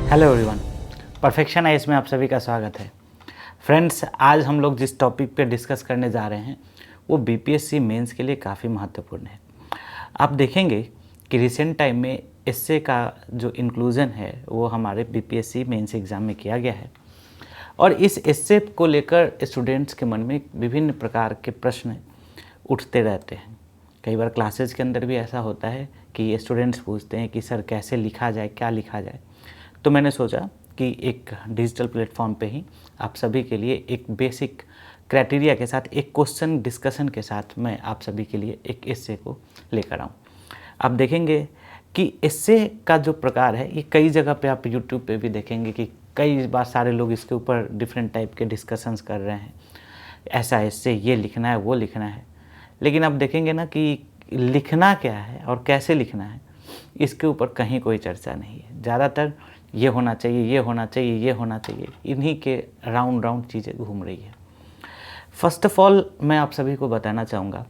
Hello everyone, perfection ice में आप सभी का स्वागत है। फ्रेंड्स, आज हम लोग जिस टॉपिक पे डिस्कस करने जा रहे हैं वो बीपीएससी मेंस के लिए काफ़ी महत्वपूर्ण है। आप देखेंगे कि रिसेंट टाइम में एसए का जो इंक्लूज़न है वो हमारे बीपीएससी मेंस एग्ज़ाम में किया गया है और इस एसए को लेकर स्टूडेंट्स के मन में विभिन्न प्रकार के प्रश्न उठते रहते हैं। कई बार क्लासेज के अंदर भी ऐसा होता है कि स्टूडेंट्स पूछते हैं कि सर कैसे लिखा जाए, क्या लिखा जाए। तो मैंने सोचा कि एक डिजिटल प्लेटफॉर्म पे ही आप सभी के लिए एक बेसिक क्राइटेरिया के साथ, एक क्वेश्चन डिस्कशन के साथ मैं आप सभी के लिए एक एस्से को लेकर आऊँ। आप देखेंगे कि एस्से का जो प्रकार है ये कई जगह पे आप यूट्यूब पे भी देखेंगे कि कई बार सारे लोग इसके ऊपर डिफरेंट टाइप के डिस्कशंस कर रहे हैं। ऐसा एस्से ये लिखना है, वो लिखना है, लेकिन आप देखेंगे ना कि लिखना क्या है और कैसे लिखना है इसके ऊपर कहीं कोई चर्चा नहीं है। ज़्यादातर ये होना चाहिए, ये होना चाहिए, ये होना चाहिए, इन्हीं के राउंड चीज़ें घूम रही है। फर्स्ट ऑफ ऑल मैं आप सभी को बताना चाहूँगा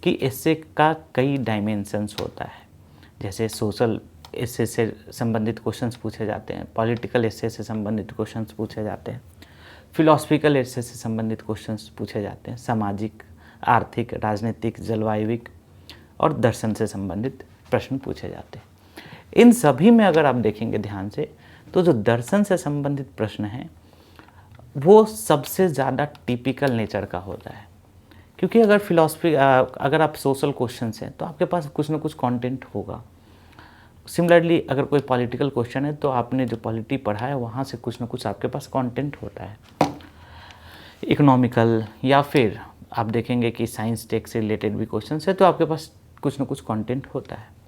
कि एस्से का कई डायमेंशंस होता है। जैसे सोशल एस्से से संबंधित क्वेश्चंस पूछे जाते हैं, पॉलिटिकल एस्से से संबंधित क्वेश्चंस पूछे जाते हैं, फिलोसफिकल एस्से से संबंधित क्वेश्चंस पूछे जाते हैं, सामाजिक, आर्थिक, राजनीतिक, जलवायविक और दर्शन से संबंधित प्रश्न पूछे जाते हैं। इन सभी में अगर आप देखेंगे ध्यान से तो जो दर्शन से संबंधित प्रश्न हैं वो सबसे ज़्यादा टिपिकल नेचर का होता है, क्योंकि अगर फिलॉसफी अगर आप सोशल क्वेश्चंस हैं तो आपके पास कुछ ना कुछ कंटेंट होगा। सिमिलरली अगर कोई पॉलिटिकल क्वेश्चन है तो आपने जो पॉलिटी पढ़ा है वहाँ से कुछ ना कुछ आपके पास कंटेंट होता है। इकोनॉमिकल या फिर आप देखेंगे कि साइंस टेक से रिलेटेड भी क्वेश्चन है तो आपके पास कुछ ना कुछ कंटेंट होता है।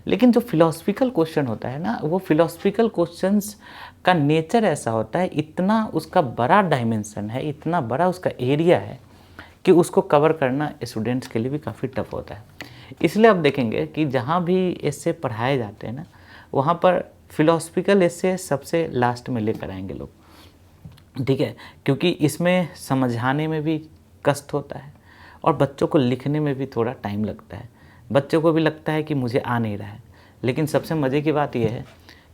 लेकिन जो फिलोसफिकल क्वेश्चन होता है ना, वो फिलोसफिकल क्वेश्चंस का नेचर ऐसा होता है, इतना उसका बड़ा डायमेंशन है, इतना बड़ा उसका एरिया है कि उसको कवर करना स्टूडेंट्स के लिए भी काफ़ी टफ होता है। इसलिए आप देखेंगे कि जहाँ भी एस्से पढ़ाए जाते हैं ना, वहाँ पर फिलोसफिकल एस्से सबसे लास्ट में लेकर आएंगे लोग, ठीक है, क्योंकि इसमें समझाने में भी कष्ट होता है और बच्चों को लिखने में भी थोड़ा टाइम लगता है। बच्चों को भी लगता है कि मुझे आ नहीं रहा है। लेकिन सबसे मज़े की बात यह है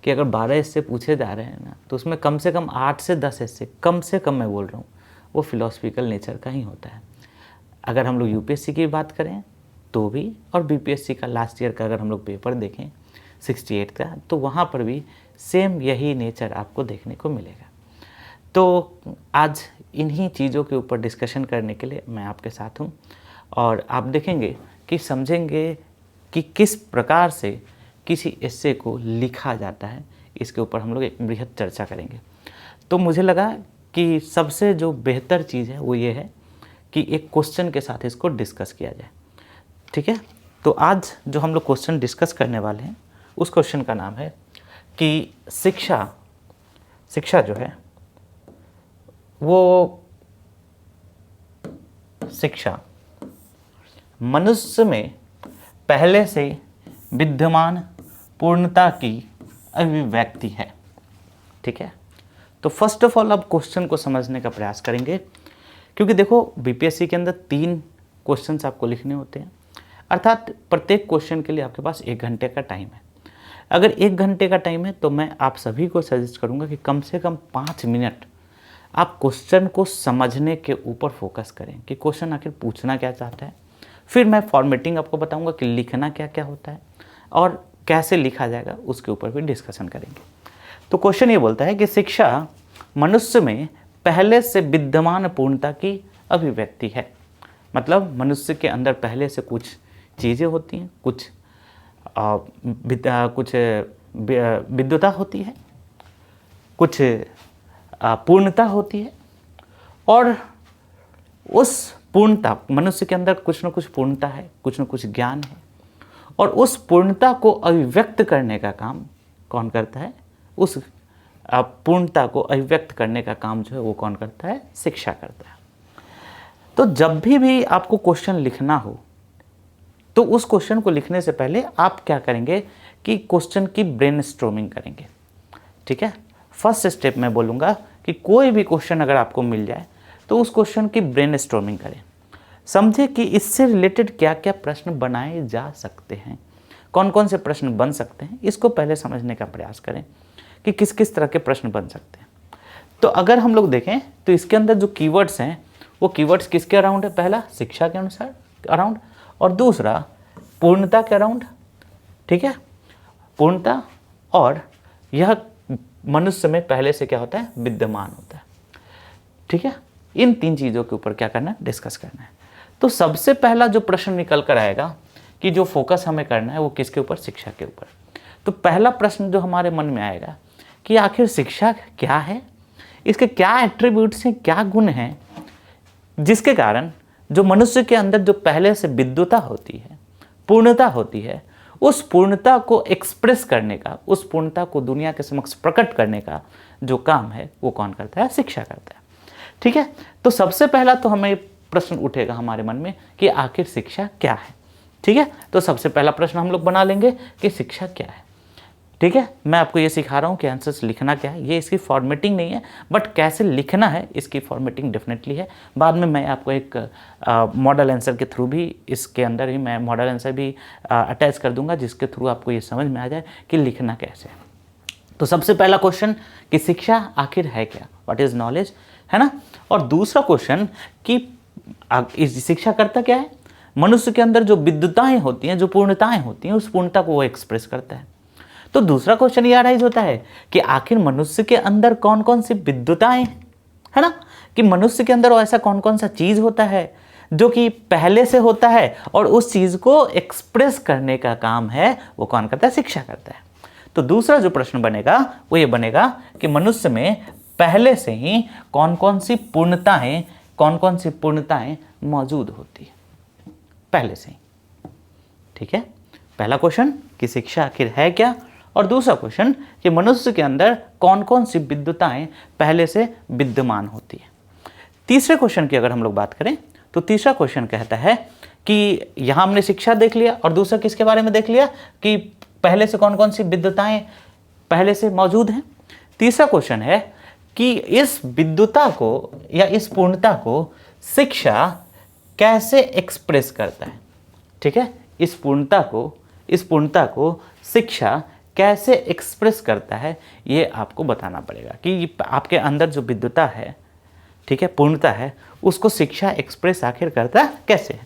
कि अगर 12 एस्से पूछे जा रहे हैं ना, तो उसमें कम से कम 8 से 10 एस्से, कम से कम मैं बोल रहा हूँ, वो फिलोसफिकल नेचर का ही होता है। अगर हम लोग यूपीएससी की बात करें तो भी, और बीपीएससी का लास्ट ईयर का अगर हम लोग पेपर देखें 68 का, तो वहाँ पर भी सेम यही नेचर आपको देखने को मिलेगा। तो आज इन्हीं चीज़ों के ऊपर डिस्कशन करने के लिए मैं आपके साथ हूँ और आप देखेंगे कि समझेंगे कि किस प्रकार से किसी एस्से को लिखा जाता है। इसके ऊपर हम लोग एक बृहद चर्चा करेंगे। तो मुझे लगा कि सबसे जो बेहतर चीज़ है वो ये है कि एक क्वेश्चन के साथ इसको डिस्कस किया जाए, ठीक है। तो आज जो हम लोग क्वेश्चन डिस्कस करने वाले हैं उस क्वेश्चन का नाम है कि शिक्षा जो है वो शिक्षा मनुष्य में पहले से विद्यमान पूर्णता की अभिव्यक्ति है, ठीक है। तो फर्स्ट ऑफ ऑल अब क्वेश्चन को समझने का प्रयास करेंगे, क्योंकि देखो बीपीएससी के अंदर 3 क्वेश्चंस आपको लिखने होते हैं, अर्थात प्रत्येक क्वेश्चन के लिए आपके पास 1 घंटे का टाइम है। अगर 1 घंटे का टाइम है तो मैं आप सभी को सजेस्ट करूंगा कि कम से कम 5 मिनट आप क्वेश्चन को समझने के ऊपर फोकस करें कि क्वेश्चन आखिर पूछना क्या चाहता है। फिर मैं फॉर्मेटिंग आपको बताऊंगा कि लिखना क्या क्या होता है और कैसे लिखा जाएगा, उसके ऊपर भी डिस्कशन करेंगे। तो क्वेश्चन ये बोलता है कि शिक्षा मनुष्य में पहले से विद्यमान पूर्णता की अभिव्यक्ति है। मतलब मनुष्य के अंदर पहले से कुछ चीज़ें होती हैं, कुछ विद्वता होती है, कुछ पूर्णता होती है, और उस पूर्णता, मनुष्य के अंदर कुछ न कुछ पूर्णता है, कुछ न कुछ ज्ञान है, और उस पूर्णता को अभिव्यक्त करने का काम कौन करता है? उस पूर्णता को अभिव्यक्त करने का काम जो है वो कौन करता है? शिक्षा करता है। तो जब भी आपको क्वेश्चन लिखना हो तो उस क्वेश्चन को लिखने से पहले आप क्या करेंगे कि क्वेश्चन की ब्रेनस्टॉर्मिंग करेंगे, ठीक है। फर्स्ट स्टेप मैं बोलूँगा कि कोई भी क्वेश्चन अगर आपको मिल जाए तो उस क्वेश्चन की ब्रेनस्टॉर्मिंग करें, समझे कि इससे रिलेटेड क्या क्या प्रश्न बनाए जा सकते हैं, कौन कौन से प्रश्न बन सकते हैं, इसको पहले समझने का प्रयास करें। कि किस किस तरह के प्रश्न बन सकते हैं। तो अगर हम लोग देखें तो इसके अंदर जो कीवर्ड्स हैं वो कीवर्ड्स किसके अराउंड है? पहला शिक्षा के अनुसार अराउंड, और दूसरा पूर्णता के अराउंड, ठीक है, पूर्णता, और यह मनुष्य में पहले से क्या होता है? विद्यमान होता है, ठीक है। इन 3 चीज़ों के ऊपर क्या करना है? डिस्कस करना है। तो सबसे पहला जो प्रश्न निकल कर आएगा कि जो फोकस हमें करना है वो किसके ऊपर? शिक्षा के ऊपर। तो पहला प्रश्न जो हमारे मन में आएगा कि आखिर शिक्षा क्या है, इसके क्या एट्रीब्यूट्स हैं, क्या गुण हैं, जिसके कारण जो मनुष्य के अंदर जो पहले से विद्वता होती है, पूर्णता होती है, उस पूर्णता को एक्सप्रेस करने का, उस पूर्णता को दुनिया के समक्ष प्रकट करने का जो काम है वो कौन करता है? शिक्षा करता है, ठीक है। तो सबसे पहला तो हमें प्रश्न उठेगा हमारे मन में कि आखिर शिक्षा क्या है, ठीक है। तो सबसे पहला प्रश्न हम लोग बना लेंगे कि शिक्षा क्या है, ठीक है। मैं आपको ये सिखा रहा हूँ कि आंसर्स लिखना क्या है, ये इसकी फॉर्मेटिंग नहीं है, बट कैसे लिखना है इसकी फॉर्मेटिंग डेफिनेटली है। बाद में मैं आपको एक मॉडल आंसर के थ्रू भी, इसके अंदर ही मैं मॉडल आंसर भी अटैच कर दूंगा, जिसके थ्रू आपको ये समझ में आ जाए कि लिखना कैसे है। तो सबसे पहला क्वेश्चन कि शिक्षा आखिर है क्या, व्हाट इज नॉलेज, है ना। और दूसरा क्वेश्चन कि शिक्षा करता क्या है? मनुष्य के अंदर जो विद्वताएं होती हैं, जो पूर्णताएं होती हैं, उस पूर्णता को वो एक्सप्रेस करता है। तो दूसरा क्वेश्चन ये अराइज होता है कि आखिर मनुष्य के अंदर कौन कौन सी विद्वताएं, है ना, कि मनुष्य के अंदर ऐसा कौन कौन सा चीज होता है जो कि पहले से होता है और उस चीज को एक्सप्रेस करने का काम है वो कौन करता है? शिक्षा करता है। तो दूसरा जो प्रश्न बनेगा वो ये बनेगा कि मनुष्य में पहले से ही कौन कौन सी पूर्णताएं मौजूद होती है पहले से ही, ठीक है। पहला क्वेश्चन कि शिक्षा आखिर है क्या, और दूसरा क्वेश्चन कि मनुष्य के अंदर कौन कौन सी विद्वताएं पहले से विद्यमान होती है। तीसरे क्वेश्चन की अगर हम लोग बात करें तो तीसरा क्वेश्चन कहता है कि यहां हमने शिक्षा देख लिया और दूसरा किसके बारे में देख लिया कि पहले से कौन कौन सी विद्वताएं पहले से मौजूद हैं। तीसरा क्वेश्चन है कि इस विद्वता को या इस पूर्णता को शिक्षा कैसे एक्सप्रेस करता है, ठीक है। इस पूर्णता को शिक्षा कैसे एक्सप्रेस करता है ये आपको बताना पड़ेगा कि आपके अंदर जो विद्वता है, ठीक है, पूर्णता है, उसको शिक्षा एक्सप्रेस आखिर करता कैसे है,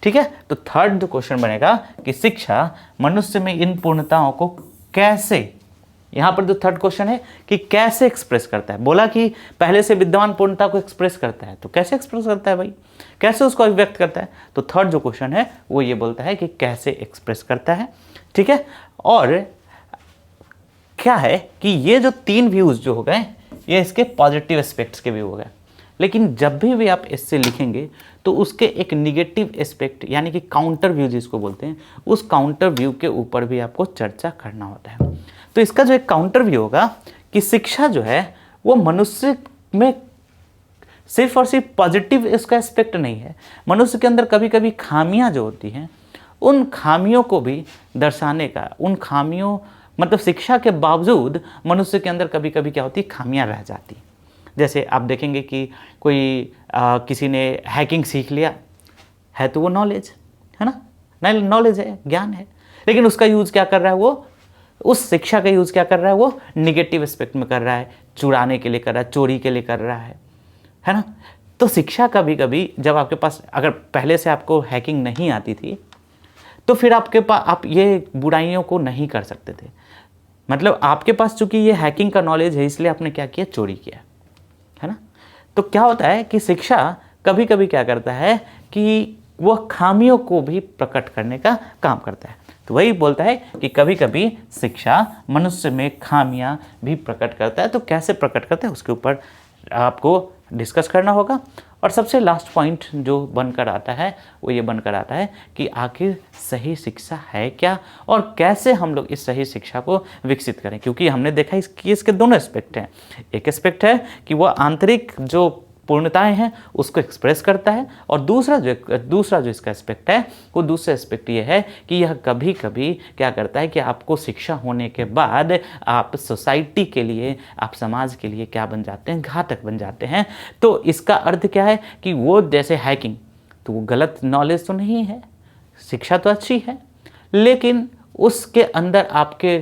ठीक है। तो थर्ड जो क्वेश्चन बनेगा कि शिक्षा मनुष्य में इन पूर्णताओं को कैसे, यहां पर जो थर्ड क्वेश्चन है कि कैसे एक्सप्रेस करता है। बोला कि पहले से विद्यमान पूर्णता को एक्सप्रेस करता है, तो कैसे एक्सप्रेस करता है भाई, कैसे उसको व्यक्त करता है? तो थर्ड जो क्वेश्चन है वो ये बोलता है कि कैसे एक्सप्रेस करता है, ठीक है। और क्या है कि ये जो 3 व्यूज जो हो गए ये इसके पॉजिटिव एस्पेक्ट्स के व्यू हो गए, लेकिन जब भी आप इससे लिखेंगे तो उसके एक निगेटिव एस्पेक्ट यानी कि काउंटर व्यू जिसको बोलते हैं, उस काउंटर व्यू के ऊपर भी आपको चर्चा करना होता है। तो इसका जो एक काउंटर व्यू होगा कि शिक्षा जो है वो मनुष्य में सिर्फ और सिर्फ पॉजिटिव इसका एस्पेक्ट नहीं है, मनुष्य के अंदर कभी कभी खामियां जो होती हैं उन खामियों को भी दर्शाने का, उन खामियों मतलब शिक्षा के बावजूद मनुष्य के अंदर कभी कभी क्या होती है, खामियां रह जाती। जैसे आप देखेंगे कि कोई किसी ने हैकिंग सीख लिया है तो वो नॉलेज है ना, नॉलेज है, ज्ञान है, लेकिन उसका यूज़ क्या कर रहा है वो, उस शिक्षा का यूज़ क्या कर रहा है वो निगेटिव एस्पेक्ट में कर रहा है, चुराने के लिए कर रहा है, चोरी के लिए कर रहा है ना। तो शिक्षा कभी कभी जब आपके पास अगर पहले से आपको हैकिंग नहीं आती थी तो फिर आपके पास आप ये बुराइयों को नहीं कर सकते थे, मतलब आपके पास चूंकि ये हैकिंग का नॉलेज है इसलिए आपने क्या किया, चोरी किया, है ना। तो क्या होता है कि शिक्षा कभी कभी क्या करता है कि वह खामियों को भी प्रकट करने का काम करता है। तो वही बोलता है कि कभी कभी शिक्षा मनुष्य में खामियां भी प्रकट करता है। तो कैसे प्रकट करता है उसके ऊपर आपको डिस्कस करना होगा। और सबसे लास्ट पॉइंट जो बनकर आता है वो ये बनकर आता है कि आखिर सही शिक्षा है क्या और कैसे हम लोग इस सही शिक्षा को विकसित करें, क्योंकि हमने देखा इसके दोनों एस्पेक्ट हैं। एक एस्पेक्ट है कि वह आंतरिक जो पूर्णताएं हैं उसको एक्सप्रेस करता है, और दूसरा जो इसका एस्पेक्ट है वो दूसरा एस्पेक्ट ये है कि यह कभी कभी क्या करता है कि आपको शिक्षा होने के बाद आप सोसाइटी के लिए, आप समाज के लिए क्या बन जाते हैं, घातक बन जाते हैं। तो इसका अर्थ क्या है कि वो जैसे हैकिंग, तो वो गलत नॉलेज तो नहीं है, शिक्षा तो अच्छी है, लेकिन उसके अंदर आपके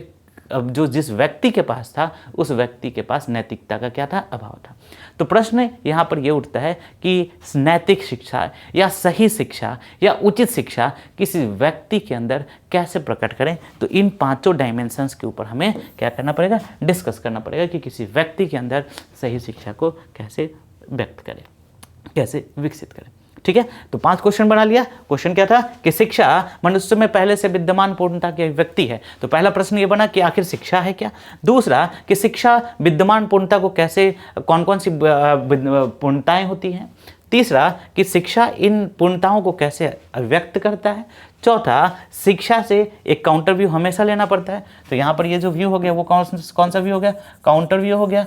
अब जो जिस व्यक्ति के पास था उस व्यक्ति के पास नैतिकता का क्या था, अभाव था। तो प्रश्न यहाँ पर ये उठता है कि नैतिक शिक्षा या सही शिक्षा या उचित शिक्षा किसी व्यक्ति के अंदर कैसे प्रकट करें। तो इन पांचों डायमेंशंस के ऊपर हमें क्या करना पड़ेगा, डिस्कस करना पड़ेगा कि किसी व्यक्ति के अंदर सही शिक्षा को कैसे व्यक्त करें, कैसे विकसित करें। ठीक है, तो 5 क्वेश्चन बना लिया। क्वेश्चन क्या था कि शिक्षा मनुष्य में पहले से विद्यमान पूर्णता की व्यक्ति है। तो पहला प्रश्न ये बना कि आखिर शिक्षा है क्या। दूसरा कि शिक्षा विद्यमान पूर्णता को कैसे, कौन कौन सी पूर्णताएं होती हैं। तीसरा कि शिक्षा इन पूर्णताओं को कैसे व्यक्त करता है। चौथा, शिक्षा से एक काउंटर व्यू हमेशा लेना पड़ता है। तो यहाँ पर ये जो व्यू हो गया वो कौन सा व्यू हो गया, काउंटर व्यू हो गया,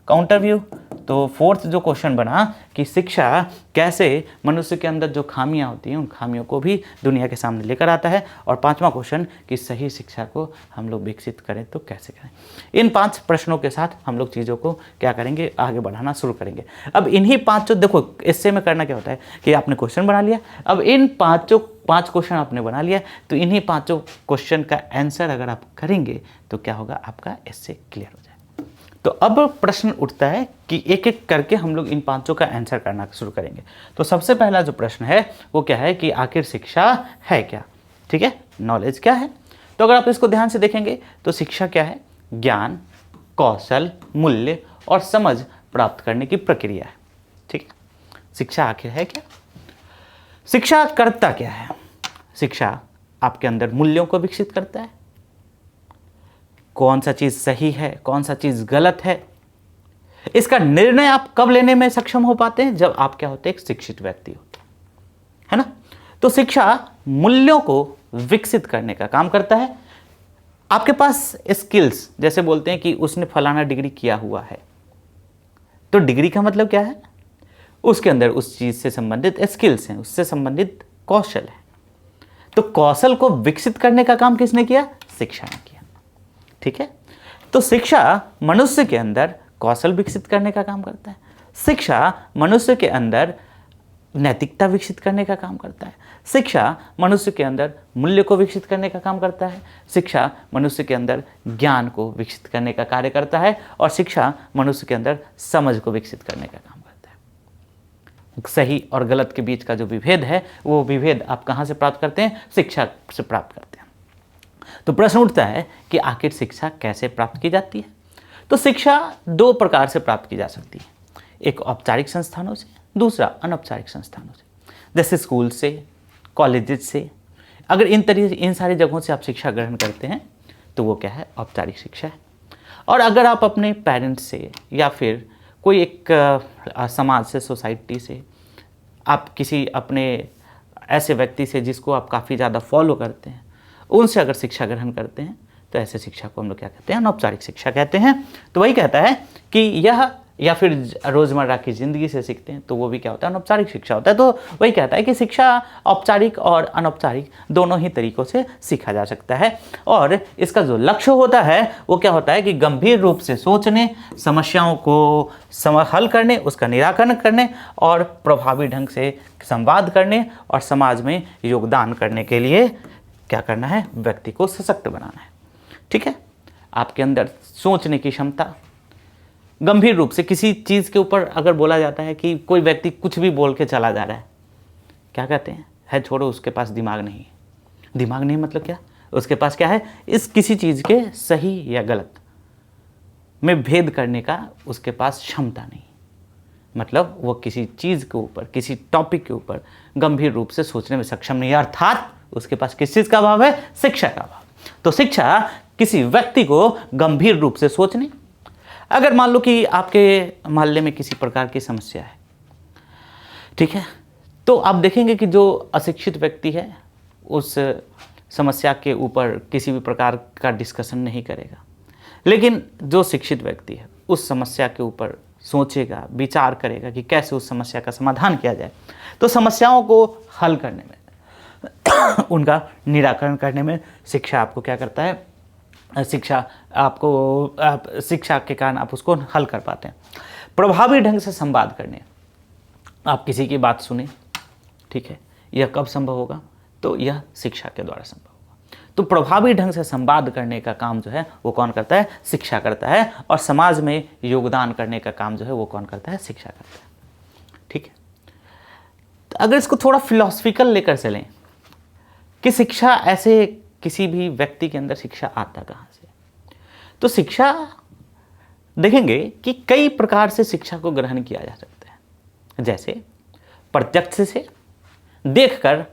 काउंटर व्यू। तो फोर्थ जो क्वेश्चन बना कि शिक्षा कैसे मनुष्य के अंदर जो खामियां होती हैं उन खामियों को भी दुनिया के सामने लेकर आता है। और 5वां क्वेश्चन कि सही शिक्षा को हम लोग विकसित करें तो कैसे करें। इन 5 प्रश्नों के साथ हम लोग चीज़ों को क्या करेंगे, आगे बढ़ाना शुरू करेंगे। अब इन्हीं 5 देखो, इससे में करना क्या होता है कि आपने क्वेश्चन बना लिया, अब इन 5 क्वेश्चन आपने बना लिया, तो इन्हीं 5 क्वेश्चन का आंसर अगर आप करेंगे तो क्या होगा, आपका इससे क्लियर हो जाएगा। तो अब प्रश्न उठता है कि एक एक करके हम लोग इन 5 का आंसर करना शुरू करेंगे। तो सबसे पहला जो प्रश्न है वो क्या है कि आखिर शिक्षा है क्या। ठीक है, नॉलेज क्या है। तो अगर आप इसको ध्यान से देखेंगे तो शिक्षा क्या है, ज्ञान, कौशल, मूल्य और समझ प्राप्त करने की प्रक्रिया है। ठीक है, शिक्षा आखिर है क्या, शिक्षा करता क्या है। शिक्षा आपके अंदर मूल्यों को विकसित करता है, कौन सा चीज सही है, कौन सा चीज गलत है। इसका निर्णय आप कब लेने में सक्षम हो पाते हैं, जब आप क्या होते हैं, एक शिक्षित व्यक्ति होते हैं, है ना। तो शिक्षा मूल्यों को विकसित करने का काम करता है। आपके पास स्किल्स, जैसे बोलते हैं कि उसने फलाना डिग्री किया हुआ है, तो डिग्री का मतलब क्या है, उसके अंदर उस चीज से संबंधित स्किल्स हैं, उससे संबंधित कौशल है। तो कौशल को विकसित करने का काम किसने किया, शिक्षा ने किया। ठीक है, तो शिक्षा मनुष्य के अंदर कौशल विकसित करने का काम करता है। शिक्षा मनुष्य के अंदर नैतिकता विकसित करने का काम करता है। शिक्षा मनुष्य के अंदर मूल्य को विकसित करने का काम करता है। शिक्षा मनुष्य के अंदर ज्ञान को विकसित करने का कार्य करता है। और शिक्षा मनुष्य के अंदर समझ को विकसित करने का काम करता है। सही और गलत के बीच का जो विभेद है, वो विभेद आप कहाँ से प्राप्त करते हैं, शिक्षा से प्राप्त करते हैं। तो प्रश्न उठता है कि आखिर शिक्षा कैसे प्राप्त की जाती है। तो शिक्षा 2 प्रकार से प्राप्त की जा सकती है, एक औपचारिक संस्थानों से, दूसरा अनौपचारिक संस्थानों से, जैसे स्कूल से, कॉलेजेस से। अगर इन सारी जगहों से आप शिक्षा ग्रहण करते हैं तो वो क्या है, औपचारिक शिक्षा है। और अगर आप अपने पेरेंट्स से या फिर कोई एक समाज से, सोसाइटी से, आप किसी अपने ऐसे व्यक्ति से जिसको आप काफ़ी ज़्यादा फॉलो करते हैं, उनसे अगर शिक्षा ग्रहण करते हैं तो ऐसे शिक्षा को हम लोग क्या कहते हैं, अनौपचारिक शिक्षा कहते हैं। तो वही कहता है कि यह, या फिर रोज़मर्रा की ज़िंदगी से सीखते हैं तो वो भी क्या होता है, अनौपचारिक शिक्षा होता है। तो वही कहता है कि शिक्षा औपचारिक और अनौपचारिक दोनों ही तरीक़ों से सीखा जा सकता है। और इसका जो लक्ष्य होता है वो क्या होता है कि गंभीर रूप से सोचने, समस्याओं को हल करने, उसका निराकरण करने और प्रभावी ढंग से संवाद करने और समाज में योगदान करने के लिए क्या करना है, व्यक्ति को सशक्त बनाना है। ठीक है, आपके अंदर सोचने की क्षमता, गंभीर रूप से किसी चीज़ के ऊपर अगर बोला जाता है कि कोई व्यक्ति कुछ भी बोल के चला जा रहा है, क्या कहते हैं, है छोड़ो, उसके पास दिमाग नहीं। दिमाग नहीं मतलब क्या, उसके पास क्या है, इस किसी चीज़ के सही या गलत में भेद करने का उसके पास क्षमता नहीं। मतलब वो किसी चीज़ के ऊपर, किसी टॉपिक के ऊपर गंभीर रूप से सोचने में सक्षम नहीं है, अर्थात उसके पास किस चीज़ का अभाव है, शिक्षा का अभाव। तो शिक्षा किसी व्यक्ति को गंभीर रूप से सोचने, अगर मान लो कि आपके मोहल्ले में किसी प्रकार की समस्या है, ठीक है, तो आप देखेंगे कि जो अशिक्षित व्यक्ति है उस समस्या के ऊपर किसी भी प्रकार का डिस्कशन नहीं करेगा, लेकिन जो शिक्षित व्यक्ति है उस समस्या के ऊपर सोचेगा, विचार करेगा कि कैसे उस समस्या का समाधान किया जाए। तो समस्याओं को हल करने में, उनका निराकरण करने में शिक्षा आपको क्या करता है, शिक्षा के कारण आप उसको हल कर पाते हैं। प्रभावी ढंग से संवाद करने, आप किसी की बात सुने, ठीक है, यह कब संभव होगा, तो यह शिक्षा के द्वारा संभव होगा। तो प्रभावी ढंग से संवाद करने का काम जो है वो कौन करता है? शिक्षा करता है। और समाज में योगदान करने का काम जो है वो कौन करता है? शिक्षा करता है। ठीक है, तो अगर इसको थोड़ा फिलोसफिकल लेकर चलें कि शिक्षा ऐसे किसी भी व्यक्ति के अंदर शिक्षा आता कहाँ से, तो शिक्षा देखेंगे कि कई प्रकार से शिक्षा को ग्रहण किया जा सकता है। जैसे प्रत्यक्ष से देखकर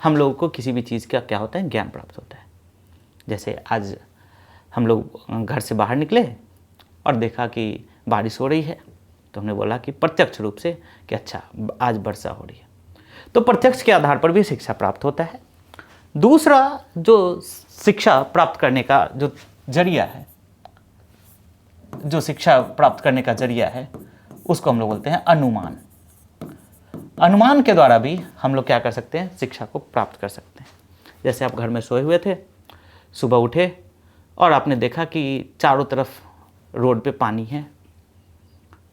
हम लोगों को किसी भी चीज़ का क्या होता है? ज्ञान प्राप्त होता है। जैसे आज हम लोग घर से बाहर निकले और देखा कि बारिश हो रही है, तो हमने बोला कि प्रत्यक्ष रूप से कि अच्छा आज वर्षा हो रही है, तो प्रत्यक्ष के आधार पर भी शिक्षा प्राप्त होता है। दूसरा जो शिक्षा प्राप्त करने का जो जरिया है, जो शिक्षा प्राप्त करने का जरिया है, उसको हम लोग बोलते हैं अनुमान। अनुमान के द्वारा भी हम लोग क्या कर सकते हैं? शिक्षा को प्राप्त कर सकते हैं। जैसे आप घर में सोए हुए थे, सुबह उठे और आपने देखा कि चारों तरफ रोड पे पानी है,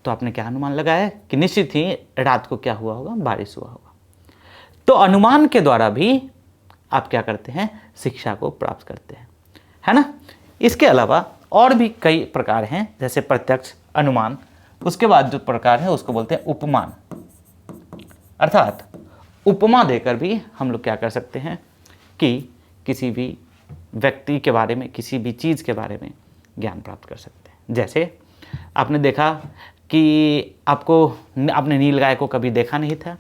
तो आपने क्या अनुमान लगाया कि निश्चित ही रात को क्या हुआ होगा? बारिश हुआ होगा। तो अनुमान के द्वारा भी आप क्या करते हैं? शिक्षा को प्राप्त करते हैं, है ना। इसके अलावा और भी कई प्रकार हैं, जैसे प्रत्यक्ष, अनुमान, उसके बाद जो प्रकार है उसको बोलते हैं उपमान। अर्थात उपमा देकर भी हम लोग क्या कर सकते हैं कि किसी भी व्यक्ति के बारे में, किसी भी चीज़ के बारे में ज्ञान प्राप्त कर सकते हैं। जैसे आपने देखा कि आपने नीलगाय को कभी देखा नहीं था,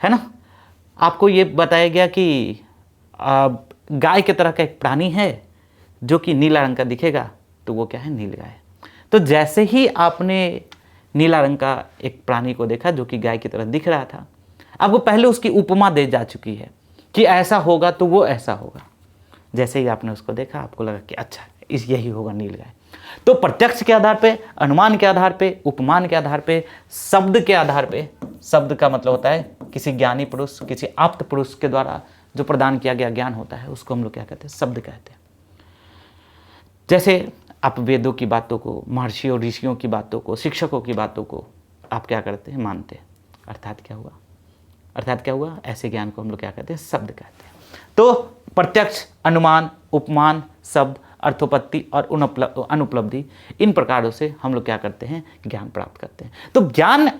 है ना। आपको ये बताया गया कि गाय के तरह का एक प्राणी है जो कि नीला रंग का दिखेगा, तो वो क्या है? नीलगाय। तो जैसे ही आपने नीला रंग का एक प्राणी को देखा जो कि गाय की तरह दिख रहा था, आपको पहले उसकी उपमा दे जा चुकी है कि ऐसा होगा तो वो ऐसा होगा। जैसे ही आपने उसको देखा, आपको लगा कि अच्छा यही होगा नीलगाय। तो प्रत्यक्ष के आधार पे, अनुमान के आधार पे, उपमान के आधार पे, शब्द के आधार पे, शब्द का मतलब होता है किसी ज्ञानी पुरुष, किसी आप्त पुरुष के द्वारा जो प्रदान किया गया ज्ञान होता है, उसको हम लोग क्या कहते हैं? शब्द कहते हैं। जैसे आप वेदों की बातों को, महर्षियों ऋषियों की बातों को, शिक्षकों की बातों को आप क्या करते हैं? मानते हैं। अर्थात क्या हुआ? ऐसे ज्ञान को हम लोग क्या कहते हैं? शब्द कहते हैं। तो प्रत्यक्ष, अनुमान, उपमान, शब्द, अर्थोपत्ति और अनुपलब्धि, इन प्रकारों से हम लोग क्या करते हैं? ज्ञान प्राप्त करते हैं। तो ज्ञान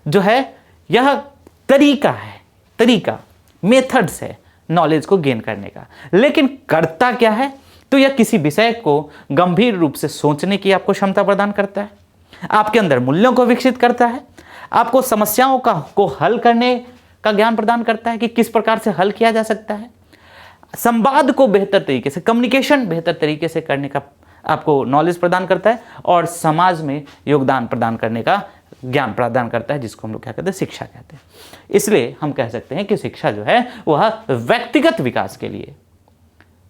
जो है यह तरीका मेथड्स है नॉलेज को गेन करने का। लेकिन करता क्या है? तो यह किसी विषय को गंभीर रूप से सोचने की आपको क्षमता प्रदान करता है, आपके अंदर मूल्यों को विकसित करता है, आपको समस्याओं को हल करने का ज्ञान प्रदान करता है कि किस प्रकार से हल किया जा सकता है, संवाद को बेहतर तरीके से, कम्युनिकेशन बेहतर तरीके से करने का आपको नॉलेज प्रदान करता है, और समाज में योगदान प्रदान करने का ज्ञान प्रदान करता है, जिसको हम लोग क्या कहते हैं? शिक्षा कहते हैं। इसलिए हम कह सकते हैं कि शिक्षा जो है वह व्यक्तिगत विकास के लिए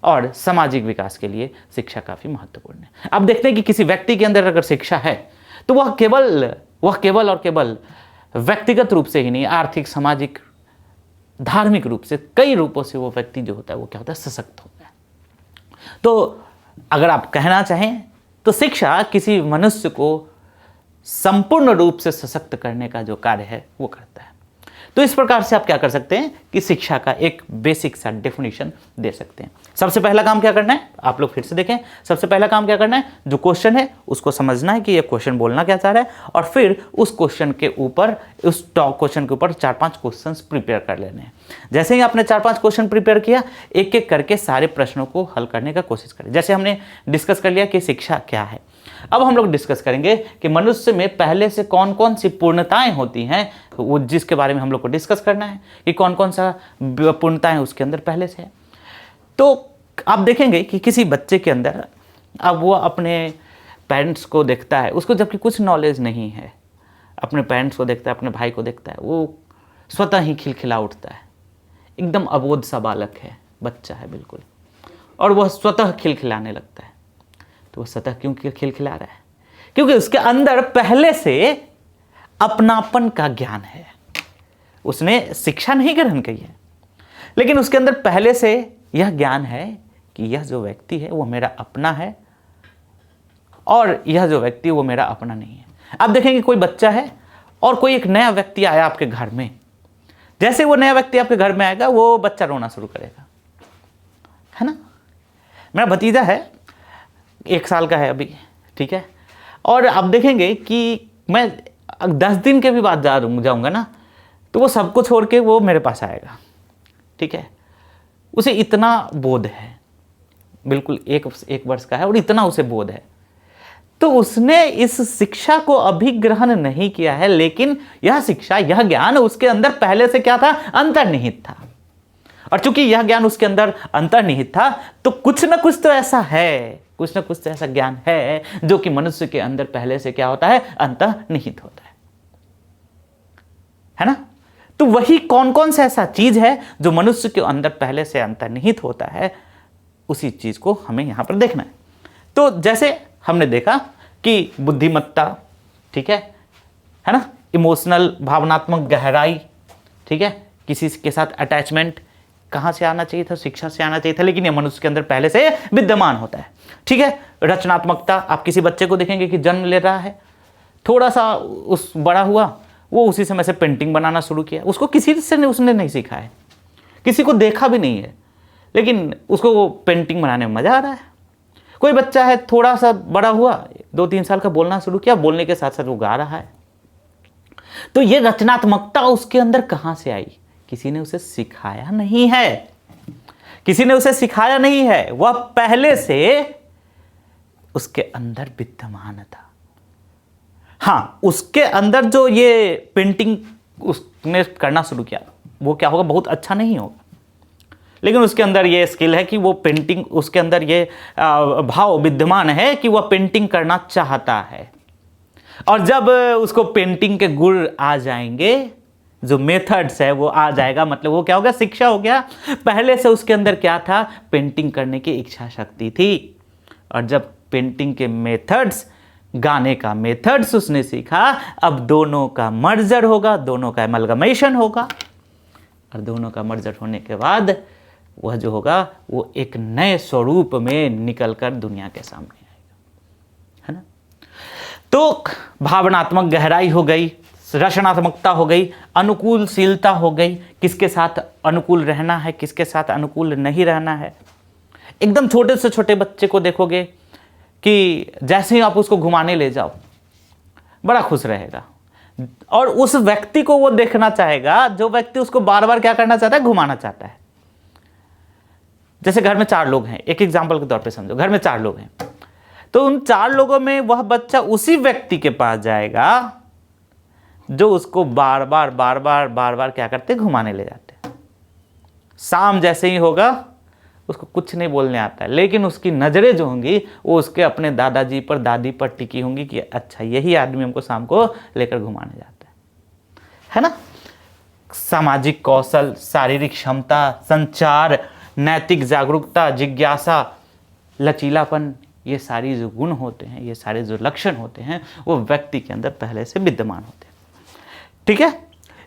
और सामाजिक विकास के लिए शिक्षा काफ़ी महत्वपूर्ण है। अब देखते हैं कि किसी व्यक्ति के अंदर अगर शिक्षा है तो वह केवल और केवल व्यक्तिगत रूप से ही नहीं, आर्थिक, सामाजिक, धार्मिक रूप से, कई रूपों से वो व्यक्ति जो होता है वो क्या होता है? सशक्त होता है। तो अगर आप कहना चाहें तो शिक्षा किसी मनुष्य को संपूर्ण रूप से सशक्त करने का जो कार्य है वो करता है। तो इस प्रकार से आप क्या कर सकते हैं कि शिक्षा का एक बेसिक सा डेफिनेशन दे सकते हैं। सबसे पहला काम क्या करना है? आप लोग फिर से देखें। सबसे पहला काम क्या करना है? जो क्वेश्चन है उसको समझना है कि ये क्वेश्चन बोलना क्या चाह रहा है, और फिर उस क्वेश्चन के ऊपर, उस क्वेश्चन के ऊपर 4-5 क्वेश्चंस प्रिपेयर कर लेने हैं। जैसे ही आपने 4-5 क्वेश्चन प्रिपेयर किया, एक एक करके सारे प्रश्नों को हल करने का कोशिश करें। जैसे हमने डिस्कस कर लिया कि शिक्षा क्या है, अब हम लोग डिस्कस करेंगे कि मनुष्य में पहले से कौन कौन सी पूर्णताएं होती हैं, वो जिसके बारे में हम लोग को डिस्कस करना है कि कौन कौन सा पूर्णताएं उसके अंदर पहले से है। तो आप देखेंगे कि किसी बच्चे के अंदर, अब वो अपने पेरेंट्स को देखता है, उसको जबकि कुछ नॉलेज नहीं है, अपने पेरेंट्स को देखता है, अपने भाई को देखता है, वो स्वतः ही खिलखिला उठता है, एकदम अबोध सा बालक है, बच्चा है बिल्कुल, और वह स्वतः खिलखिलाने लगता है। तो वह स्वतः क्यों खिलखिला रहा है? क्योंकि उसके अंदर पहले से अपनापन का ज्ञान है। उसने शिक्षा नहीं ग्रहण की है, लेकिन उसके अंदर पहले से यह ज्ञान है कि यह जो व्यक्ति है वो मेरा अपना है, और यह जो व्यक्ति वो मेरा अपना नहीं है। आप देखेंगे कोई बच्चा है और कोई एक नया व्यक्ति आया आपके घर में, जैसे वो नया व्यक्ति आपके घर में आएगा वो बच्चा रोना शुरू करेगा, है ना। मेरा भतीजा है, 1 साल का है अभी, ठीक है। और आप देखेंगे कि मैं 10 दिन के भी बाद जाऊँगा ना, तो वो सबको छोड़ के वो मेरे पास आएगा, ठीक है। उसे इतना बोध है, बिल्कुल 1 वर्ष का है और इतना उसे बोध है। तो उसने इस शिक्षा को अभी ग्रहण नहीं किया है, लेकिन यह शिक्षा, यह ज्ञान उसके अंदर पहले से क्या था, अंतर्निहित था। और चूंकि यह ज्ञान उसके अंदर अंतर्निहित था, तो कुछ ना कुछ तो ऐसा है, कुछ ना कुछ तो ऐसा ज्ञान है जो कि मनुष्य के अंदर पहले से क्या होता है, अंतर्निहित होता है ना। तो वही कौन कौन सा ऐसा चीज है जो मनुष्य के अंदर पहले से अंतर्निहित होता है, उसी चीज को हमें यहां पर देखना है। तो जैसे हमने देखा कि बुद्धिमत्ता, ठीक है ना, इमोशनल, भावनात्मक गहराई, ठीक है, किसी के साथ अटैचमेंट कहां से आना चाहिए था, शिक्षा से आना चाहिए था, लेकिन ये मनुष्य के अंदर पहले से विद्यमान होता है, ठीक है। रचनात्मकता, आप किसी बच्चे को देखेंगे कि जन्म ले रहा है, थोड़ा सा उस बड़ा हुआ, वो उसी समय से पेंटिंग बनाना शुरू किया, उसको किसी से उसने नहीं सीखा है, किसी को देखा भी नहीं है, लेकिन उसको वो पेंटिंग बनाने में मजा आ रहा है। कोई बच्चा है, थोड़ा सा बड़ा हुआ, 2-3 साल का, बोलना शुरू किया, बोलने के साथ साथ वो गा रहा है। तो ये रचनात्मकता उसके अंदर कहां से आई, किसी ने उसे सिखाया नहीं है, किसी ने उसे सिखाया नहीं है, वह पहले से उसके अंदर विद्यमान था। हां, उसके अंदर जो ये पेंटिंग उसने करना शुरू किया, वो क्या होगा, बहुत अच्छा नहीं होगा, लेकिन उसके अंदर ये स्किल है कि वो पेंटिंग, उसके अंदर ये भाव विद्यमान है कि वह पेंटिंग करना चाहता है। और जब उसको पेंटिंग के गुण आ जाएंगे, जो मेथड्स है वो आ जाएगा, मतलब वो क्या हो गया, शिक्षा हो गया। पहले से उसके अंदर क्या था, पेंटिंग करने की इच्छा शक्ति थी। और जब पेंटिंग के मेथड्स, गाने का मेथड्स उसने सीखा, अब दोनों का मर्जर होगा, दोनों का एमलगमेशन होगा, और दोनों का मर्जर होने के बाद वह जो होगा वो एक नए स्वरूप में निकलकर दुनिया के सामने आएगा, है ना। तो भावनात्मक गहराई हो गई, रचनात्मकता हो गई, अनुकूलशीलता हो गई, किसके साथ अनुकूल रहना है, किसके साथ अनुकूल नहीं रहना है। एकदम छोटे से छोटे बच्चे को देखोगे कि जैसे ही आप उसको घुमाने ले जाओ, बड़ा खुश रहेगा, और उस व्यक्ति को वो देखना चाहेगा जो व्यक्ति उसको बार बार क्या करना चाहता है, घुमाना चाहता है। जैसे घर में 4 लोग हैं, एक एग्जाम्पल के तौर पे समझो, घर में 4 लोग हैं, तो उन 4 लोगों में वह बच्चा उसी व्यक्ति के पास जाएगा जो उसको बार बार क्या करते, घुमाने ले जाते। शाम जैसे ही होगा, उसको कुछ नहीं बोलने आता है, लेकिन उसकी नजरें जो होंगी वो उसके अपने दादाजी पर, दादी पर टिकी होंगी कि अच्छा यही आदमी हमको शाम को लेकर घुमाने जाता है ना। सामाजिक कौशल, शारीरिक क्षमता, संचार, नैतिक जागरूकता, जिज्ञासा, लचीलापन, ये सारी जो गुण होते हैं, ये सारे जो लक्षण होते हैं, वो व्यक्ति के अंदर पहले से विद्यमान होते हैं, ठीक है।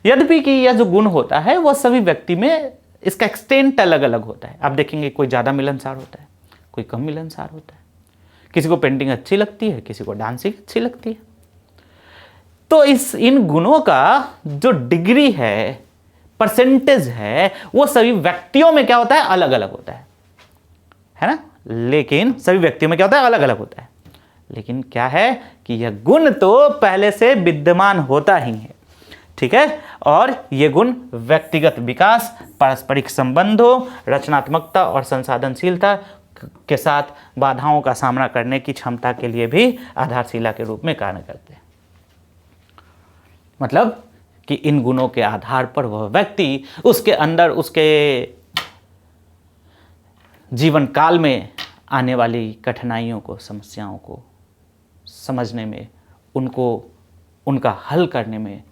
यद्यपि कि यह जो गुण होता है वो सभी व्यक्ति में, इसका एक्सटेंट अलग अलग होता है। आप देखेंगे कोई ज़्यादा मिलनसार होता है, कोई कम मिलनसार होता है, किसी को पेंटिंग अच्छी लगती है, किसी को डांसिंग अच्छी लगती है। तो इन गुणों का जो डिग्री है, परसेंटेज है, वो सभी व्यक्तियों में क्या होता है, अलग अलग होता है ना। लेकिन सभी व्यक्तियों में क्या होता है, अलग अलग होता है, लेकिन क्या है कि यह गुण तो पहले से विद्यमान होता ही है, ठीक है। और ये गुण व्यक्तिगत विकास, पारस्परिक संबंधों, रचनात्मकता और संसाधनशीलता के साथ बाधाओं का सामना करने की क्षमता के लिए भी आधारशिला के रूप में कार्य करते हैं। मतलब कि इन गुणों के आधार पर वह व्यक्ति उसके अंदर, उसके जीवन काल में आने वाली कठिनाइयों को, समस्याओं को समझने में, उनका हल करने में,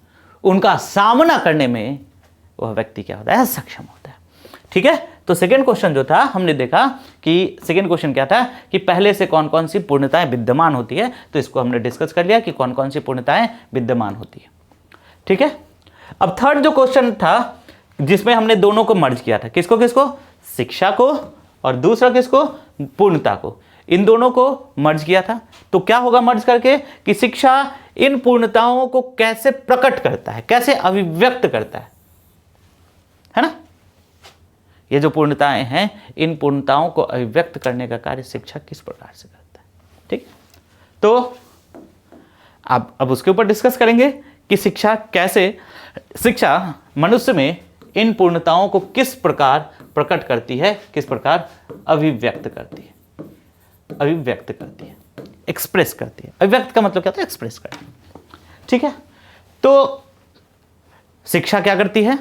उनका सामना करने में वह व्यक्ति क्या होता है, सक्षम होता है, ठीक है। तो सेकंड क्वेश्चन जो था, हमने देखा कि सेकंड क्वेश्चन क्या था कि पहले से कौन कौन सी पूर्णताएं विद्यमान होती है, तो इसको हमने डिस्कस कर लिया कि कौन कौन सी पूर्णताएं विद्यमान होती है, ठीक है। अब थर्ड जो क्वेश्चन था, जिसमें हमने दोनों को मर्ज किया था, किसको किसको, शिक्षा को, और दूसरा किसको, पूर्णता को, इन दोनों को मर्ज किया था। तो क्या होगा मर्ज करके कि शिक्षा इन पूर्णताओं को कैसे प्रकट करता है, कैसे अभिव्यक्त करता है ना। ये जो पूर्णताएं हैं, इन पूर्णताओं को अभिव्यक्त करने का कार्य शिक्षा किस प्रकार से करता है। ठीक, तो अब उसके ऊपर डिस्कस करेंगे कि शिक्षा मनुष्य में इन पूर्णताओं को किस प्रकार प्रकट करती है, किस प्रकार अभिव्यक्त करती है, एक्सप्रेस करती है। अभिव्यक्त का मतलब क्या होता है? एक्सप्रेस करती है। ठीक है, तो शिक्षा क्या करती है?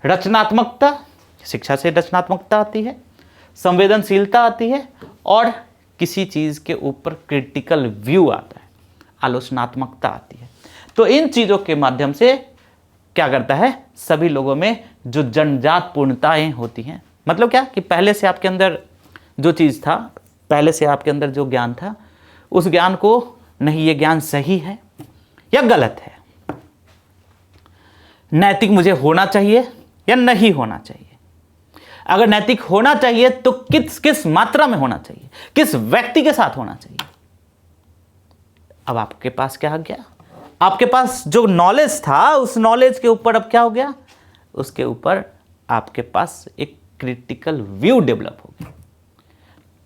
रचनात्मकता, शिक्षा से रचनात्मकता आती है, संवेदनशीलता आती है, और किसी चीज के ऊपर क्रिटिकल व्यू आता है, आलोचनात्मकता आती है। तो इन चीजों के माध्यम से क्या करता है? सभी लोगों में जो जन्मजात पूर्णताएं होती हैं, मतलब क्या कि पहले से आपके अंदर जो चीज था, पहले से आपके अंदर जो ज्ञान था, उस ज्ञान को नहीं, ये ज्ञान सही है या गलत है, नैतिक मुझे होना चाहिए या नहीं होना चाहिए। अगर नैतिक होना चाहिए तो किस मात्रा में होना चाहिए, किस व्यक्ति के साथ होना चाहिए। अब आपके पास क्या आ गया? आपके पास जो नॉलेज था, उस नॉलेज के ऊपर अब क्या हो गया? उसके ऊपर आपके पास एक क्रिटिकल व्यू डेवलप हो गया।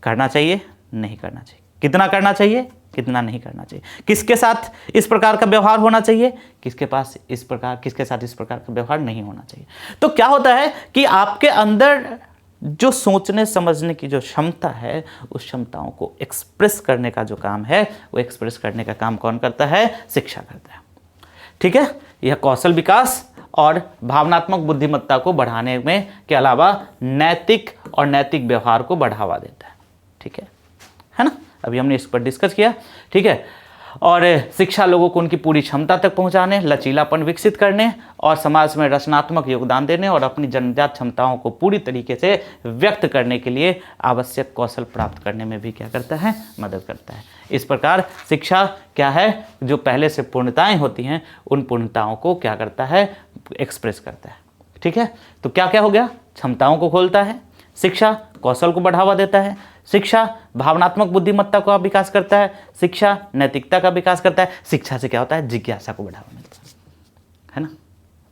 करना चाहिए, नहीं करना चाहिए, कितना करना चाहिए, कितना नहीं करना चाहिए, किसके साथ इस प्रकार का व्यवहार होना चाहिए, किसके साथ इस प्रकार का व्यवहार नहीं होना चाहिए। तो क्या होता है कि आपके अंदर जो सोचने समझने की जो क्षमता है, उस क्षमताओं को एक्सप्रेस करने का जो काम है, वो एक्सप्रेस करने का काम कौन करता है? शिक्षा करता है। ठीक है, यह कौशल विकास और भावनात्मक बुद्धिमत्ता को बढ़ाने में के अलावा नैतिक और नैतिक व्यवहार को बढ़ावा देता है। ठीक है ना? अभी हमने इस पर डिस्कस किया। ठीक है, और शिक्षा लोगों को उनकी पूरी क्षमता तक पहुंचाने, लचीलापन विकसित करने और समाज में रचनात्मक योगदान देने और अपनी जन्मजात क्षमताओं को पूरी तरीके से व्यक्त करने के लिए आवश्यक कौशल प्राप्त करने में भी क्या करता है? मदद करता है। इस प्रकार शिक्षा क्या है? जो पहले से पूर्णताएं होती हैं, उन पूर्णताओं को क्या करता है? एक्सप्रेस करता है। ठीक है, तो क्या क्या हो गया? क्षमताओं को खोलता है, शिक्षा कौशल को बढ़ावा देता है, शिक्षा भावनात्मक बुद्धिमत्ता का विकास करता है, शिक्षा नैतिकता का विकास करता है, शिक्षा से क्या होता है? जिज्ञासा को बढ़ावा मिलता है ना?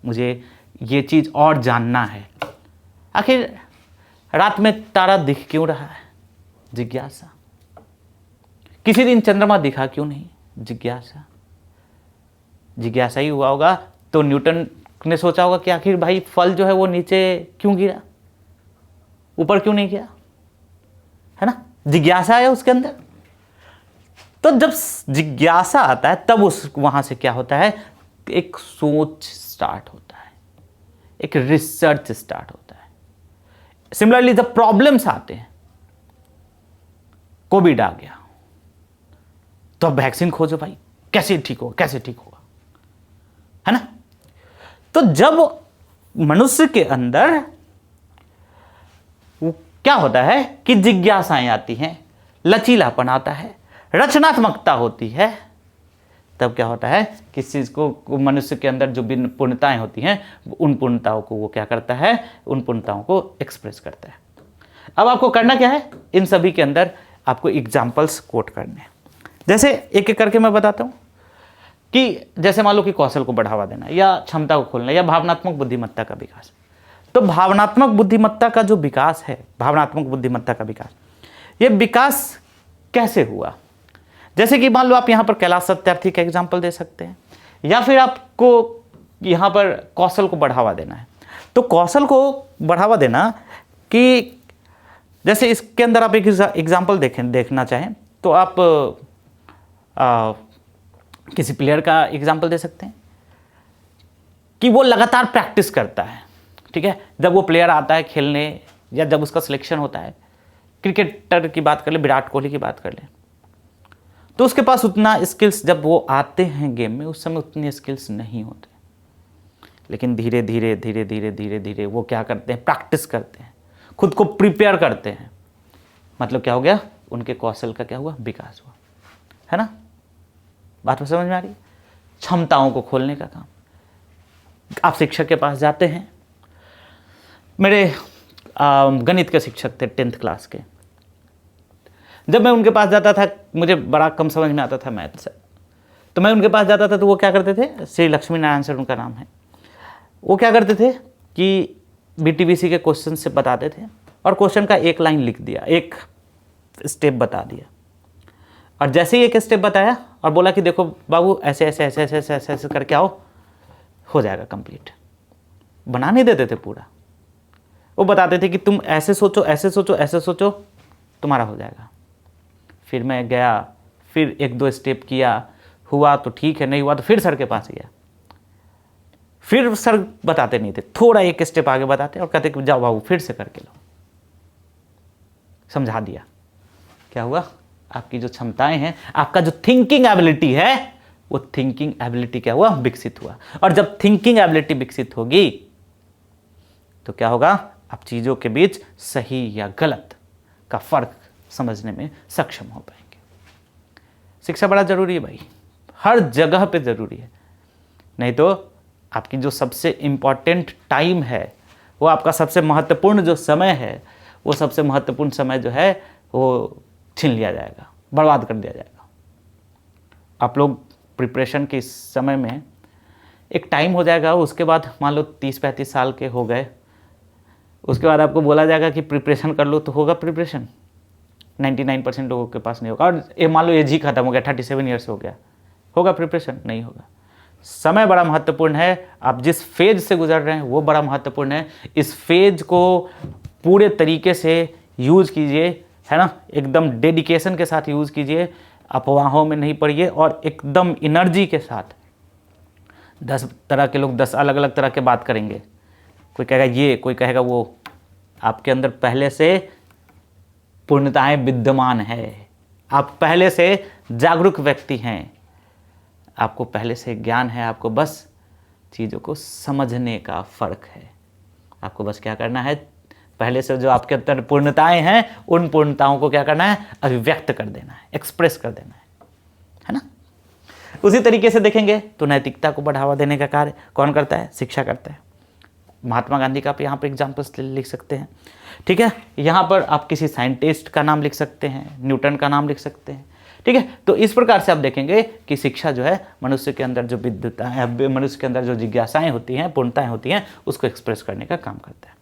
मुझे ये चीज़ और जानना है, आखिर रात में तारा दिख क्यों रहा है? जिज्ञासा। किसी दिन चंद्रमा दिखा क्यों नहीं? जिज्ञासा। जिज्ञासा ही हुआ होगा तो न्यूटन ने सोचा होगा कि आखिर भाई फल जो है वो नीचे क्यों गिरा, ऊपर क्यों नहीं गया, है ना? जिज्ञासा है उसके अंदर। तो जब जिज्ञासा आता है तब वहां से क्या होता है? एक सोच स्टार्ट होता है, एक रिसर्च स्टार्ट होता है। सिमिलरली जब प्रॉब्लम्स आते हैं, कोविड आ गया तो अब वैक्सीन खोजो भाई, कैसे ठीक होगा, है ना? तो जब मनुष्य के अंदर क्या होता है कि जिज्ञासाएं आती हैं, लचीलापन आता है, रचनात्मकता होती है, तब क्या होता है? किस चीज को मनुष्य के अंदर जो भिन्न पूर्णताएं होती हैं, उन पूर्णताओं को वो क्या करता है? उन पूर्णताओं को एक्सप्रेस करता है। अब आपको करना क्या है? इन सभी के अंदर आपको एग्जाम्पल्स कोट करने हैं। जैसे एक एक करके मैं बताता हूं कि जैसे मान लो कि कौशल को बढ़ावा देना या क्षमता को खोलना या भावनात्मक बुद्धिमत्ता का विकास। तो भावनात्मक बुद्धिमत्ता का जो विकास है, भावनात्मक बुद्धिमत्ता का विकास, ये विकास कैसे हुआ? जैसे कि मान लो आप यहाँ पर कैलाश सत्यार्थी का एग्जाम्पल दे सकते हैं, या फिर आपको यहाँ पर कौशल को बढ़ावा देना है। तो कौशल को बढ़ावा देना कि जैसे इसके अंदर आप एक एग्जाम्पल देखना चाहें तो आप किसी प्लेयर का एग्जाम्पल दे सकते हैं कि वो लगातार प्रैक्टिस करता है। ठीक है, जब वो प्लेयर आता है खेलने या जब उसका सिलेक्शन होता है, क्रिकेटर की बात कर ले, विराट कोहली की बात कर ले, तो उसके पास उतना स्किल्स, जब वो आते हैं गेम में उस समय उतनी स्किल्स नहीं होते, लेकिन धीरे धीरे धीरे धीरे धीरे धीरे वो क्या करते हैं? प्रैक्टिस करते हैं, खुद को प्रिपेयर करते हैं। मतलब क्या हो गया? उनके कौशल का क्या हुआ? विकास हुआ, है ना? बात में समझ में आ रही है? क्षमताओं को खोलने का काम। आप शिक्षक के पास जाते हैं, मेरे गणित के शिक्षक थे 10th क्लास के। जब मैं उनके पास जाता था, मुझे बड़ा कम समझ में आता था मैथ से, तो मैं उनके पास जाता था तो वो क्या करते थे? श्री लक्ष्मी नारायण सर उनका नाम है। वो क्या करते थे कि BTBC के क्वेश्चन से बताते थे और क्वेश्चन का एक लाइन लिख दिया, एक स्टेप बता दिया, और जैसे ही एक स्टेप बताया और बोला कि देखो बाबू ऐसे ऐसे ऐसे ऐसे ऐसे ऐसे ऐसे करके आओ, हो जाएगा कंप्लीट। बना नहीं देते थे पूरा, वो बताते थे कि तुम ऐसे सोचो ऐसे सोचो ऐसे सोचो, तुम्हारा हो जाएगा। फिर मैं गया, फिर एक दो स्टेप किया, हुआ तो ठीक है, नहीं हुआ तो फिर सर के पास गया। फिर सर बताते नहीं थे, थोड़ा एक स्टेप आगे बताते और कहते कि जाओ बाबू फिर से करके लो। समझा दिया, क्या हुआ? आपकी जो क्षमताएं हैं, आपका जो थिंकिंग एबिलिटी है, वो थिंकिंग एबिलिटी क्या हुआ? विकसित हुआ। और जब थिंकिंग एबिलिटी विकसित होगी तो क्या होगा? आप चीजों के बीच सही या गलत का फर्क समझने में सक्षम हो पाएंगे। शिक्षा बड़ा जरूरी है भाई, हर जगह पे जरूरी है। नहीं तो आपकी जो सबसे इंपॉर्टेंट टाइम है, वो आपका सबसे महत्वपूर्ण जो समय है, वो सबसे महत्वपूर्ण समय जो है वो छीन लिया जाएगा, बर्बाद कर दिया जाएगा। आप लोग प्रिपरेशन के इस समय में एक टाइम हो जाएगा, उसके बाद मान लो 30-35 साल के हो गए, उसके बाद आपको बोला जाएगा कि प्रिपरेशन कर लो, तो होगा प्रिपरेशन? 99% लोगों के पास नहीं होगा। और ये मान लो एज ही खत्म हो गया, 37 ईयर्स हो गया, होगा प्रिपरेशन? नहीं होगा। समय बड़ा महत्वपूर्ण है, आप जिस फेज से गुजर रहे हैं वो बड़ा महत्वपूर्ण है। इस फेज को पूरे तरीके से यूज कीजिए, है ना, एकदम डेडिकेशन के साथ यूज कीजिए, अफवाहों में नहीं पड़िए, और एकदम एनर्जी के साथ। 10 तरह के लोग 10 अलग अलग तरह के बात करेंगे, कोई कहेगा ये, कोई कहेगा वो। आपके अंदर पहले से पूर्णताएं विद्यमान है, आप पहले से जागरूक व्यक्ति हैं, आपको पहले से ज्ञान है, आपको बस चीज़ों को समझने का फ़र्क है। आपको बस क्या करना है, पहले से जो आपके अंदर पूर्णताएं हैं, उन पूर्णताओं को क्या करना है? अभिव्यक्त कर देना है, एक्सप्रेस कर देना है ना। उसी तरीके से देखेंगे तो नैतिकता को बढ़ावा देने का कार्य कौन करता है? शिक्षा करता है। महात्मा गांधी का आप यहाँ पर एग्जाम्पल्स लिख सकते हैं, ठीक है। यहाँ पर आप किसी साइंटिस्ट का नाम लिख सकते हैं, न्यूटन का नाम लिख सकते हैं, ठीक है। तो इस प्रकार से आप देखेंगे कि शिक्षा जो है मनुष्य के अंदर जो विद्वता है, मनुष्य के अंदर जो जिज्ञासाएं होती हैं, पूर्णताएं होती हैं, उसको एक्सप्रेस करने का काम करता है,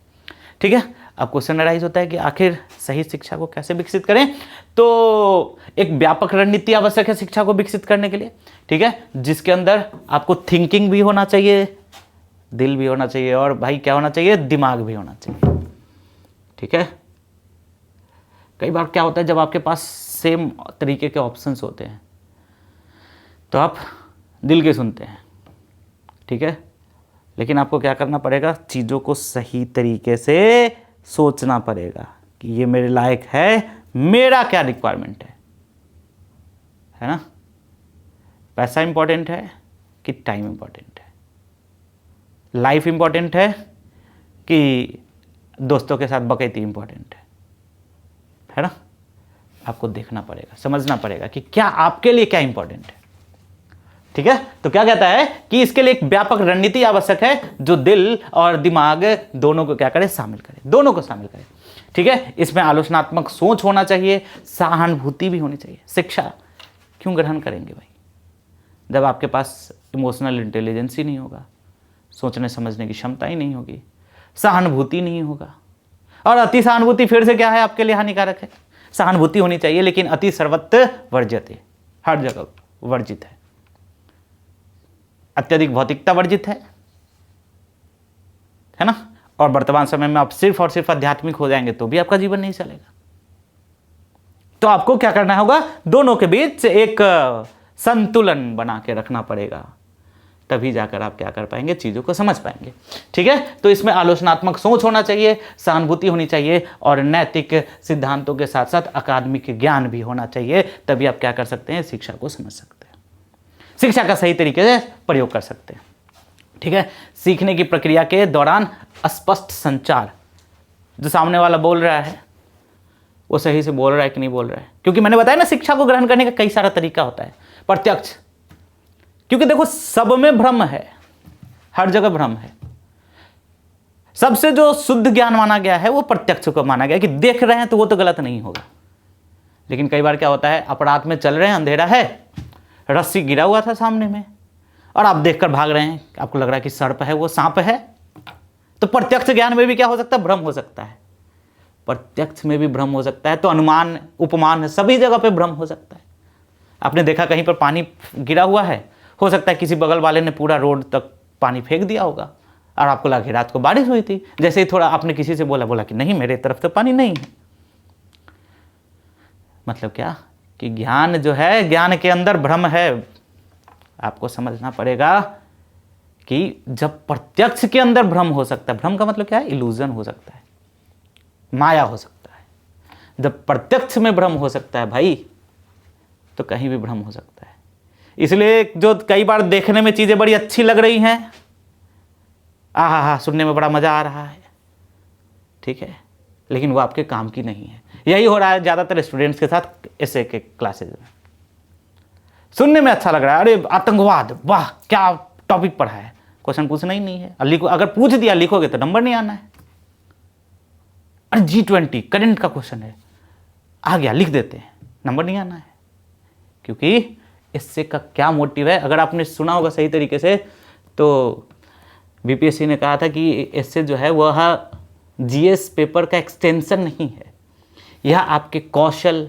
ठीक है। अब क्वेश्चन अराइज होता है कि आखिर सही शिक्षा को कैसे विकसित करें? तो एक व्यापक रणनीति आवश्यक है शिक्षा को विकसित करने के लिए, ठीक है, जिसके अंदर आपको थिंकिंग भी होना चाहिए, दिल भी होना चाहिए, और भाई क्या होना चाहिए? दिमाग भी होना चाहिए, ठीक है। कई बार क्या होता है, जब आपके पास सेम तरीके के ऑप्शंस होते हैं तो आप दिल के सुनते हैं, ठीक है, लेकिन आपको क्या करना पड़ेगा? चीज़ों को सही तरीके से सोचना पड़ेगा कि ये मेरे लायक है, मेरा क्या रिक्वायरमेंट है ना। पैसा इंपॉर्टेंट है कि टाइम इंपॉर्टेंट है? लाइफ इंपॉर्टेंट है कि दोस्तों के साथ बकैती इंपॉर्टेंट है ना। आपको देखना पड़ेगा, समझना पड़ेगा कि क्या आपके लिए क्या इंपॉर्टेंट है, ठीक है। तो क्या कहता है कि इसके लिए एक व्यापक रणनीति आवश्यक है, जो दिल और दिमाग दोनों को क्या करे? शामिल करे, दोनों को शामिल करे, ठीक है। इसमें आलोचनात्मक सोच होना चाहिए, सहानुभूति भी होनी चाहिए। शिक्षा क्यों ग्रहण करेंगे भाई, जब आपके पास इमोशनल इंटेलिजेंस ही नहीं होगा, सोचने समझने की क्षमता ही नहीं होगी, सहानुभूति नहीं होगा। और अति सहानुभूति फिर से क्या है? आपके लिए हानिकारक है। सहानुभूति होनी चाहिए, लेकिन अति सर्वत्र वर्जित, हर जगह वर्जित है। अत्यधिक भौतिकता वर्जित है ना। और वर्तमान समय में आप सिर्फ और सिर्फ आध्यात्मिक हो जाएंगे तो भी आपका जीवन नहीं चलेगा। तो आपको क्या करना होगा? दोनों के बीच एक संतुलन बना के रखना पड़ेगा, तभी जाकर आप क्या कर पाएंगे? चीज़ों को समझ पाएंगे, ठीक है। तो इसमें आलोचनात्मक सोच होना चाहिए, सहानुभूति होनी चाहिए, और नैतिक सिद्धांतों के साथ साथ अकादमिक ज्ञान भी होना चाहिए, तभी आप क्या कर सकते हैं? शिक्षा को समझ सकते हैं, शिक्षा का सही तरीके से प्रयोग कर सकते हैं, ठीक है। सीखने की प्रक्रिया के दौरान स्पष्ट संचार, जो सामने वाला बोल रहा है वो सही से बोल रहा है कि नहीं बोल रहा है, क्योंकि मैंने बताया ना शिक्षा को ग्रहण करने का कई सारा तरीका होता है। प्रत्यक्ष, क्योंकि देखो सब में भ्रम है, हर जगह भ्रम है। सबसे जो शुद्ध ज्ञान माना गया है वो प्रत्यक्ष को माना गया, कि देख रहे हैं तो वो तो गलत नहीं होगा। लेकिन कई बार क्या होता है, अपराध में चल रहे हैं, अंधेरा है, रस्सी गिरा हुआ था सामने में और आप देखकर भाग रहे हैं, आपको लग रहा है कि सर्प है, वो सांप है, तो प्रत्यक्ष ज्ञान में भी क्या हो सकता है? भ्रम हो सकता है। प्रत्यक्ष में भी भ्रम हो सकता है, तो अनुमान, उपमान, सभी जगह पे भ्रम हो सकता है। आपने देखा कहीं पर पानी गिरा हुआ है, हो सकता है किसी बगल वाले ने पूरा रोड तक पानी फेंक दिया होगा और आपको लगा कि रात को बारिश हुई थी। जैसे ही थोड़ा आपने किसी से बोला कि नहीं मेरे तरफ तो पानी नहीं है। मतलब क्या कि ज्ञान जो है, ज्ञान के अंदर भ्रम है। आपको समझना पड़ेगा कि जब प्रत्यक्ष के अंदर भ्रम हो सकता है, भ्रम का मतलब क्या है? इल्यूजन हो सकता है, माया हो सकता है। जब प्रत्यक्ष में भ्रम हो सकता है भाई, तो कहीं भी भ्रम हो सकता है। इसलिए जो कई बार देखने में चीजें बड़ी अच्छी लग रही हैं, आहा सुनने में बड़ा मजा आ रहा है, ठीक है, लेकिन वो आपके काम की नहीं है। यही हो रहा है ज्यादातर स्टूडेंट्स के साथ ऐसे के क्लासेज में। सुनने में अच्छा लग रहा है, अरे आतंकवाद, वाह क्या टॉपिक पढ़ा है, क्वेश्चन पूछना ही नहीं है। लिखो, अगर पूछ दिया लिखोगे तो नंबर नहीं आना है। अरे G20 करंट का क्वेश्चन है, आ गया लिख देते हैं, नंबर नहीं आना है। क्योंकि इससे का क्या मोटिव है? अगर आपने सुना होगा सही तरीके से, तो बीपीएससी ने कहा था कि इससे जो है वह जीएस पेपर का एक्सटेंशन नहीं है। यह आपके कौशल,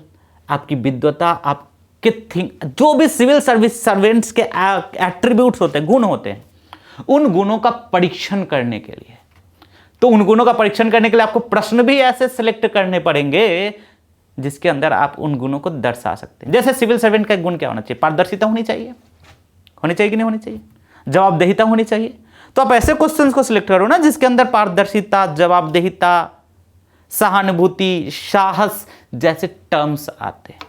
आपकी विद्वता, आपके जो भी सिविल सर्विस सर्वेंट्स के एट्रीब्यूट्स होते हैं, गुण होते हैं, उन गुणों का परीक्षण करने के लिए। तो उन गुणों का परीक्षण करने के लिए आपको प्रश्न भी ऐसे सिलेक्ट करने पड़ेंगे जिसके अंदर आप उन गुणों को दर्शा सकते हैं। जैसे सिविल सर्वेंट का गुण क्या होना चाहिए? पारदर्शिता होनी चाहिए। होनी चाहिए कि नहीं होनी चाहिए? जवाबदेहिता होनी चाहिए। तो आप ऐसे क्वेश्चंस को सिलेक्ट करो ना जिसके अंदर पारदर्शिता, जवाबदेहिता, सहानुभूति, साहस जैसे टर्म्स आते हैं,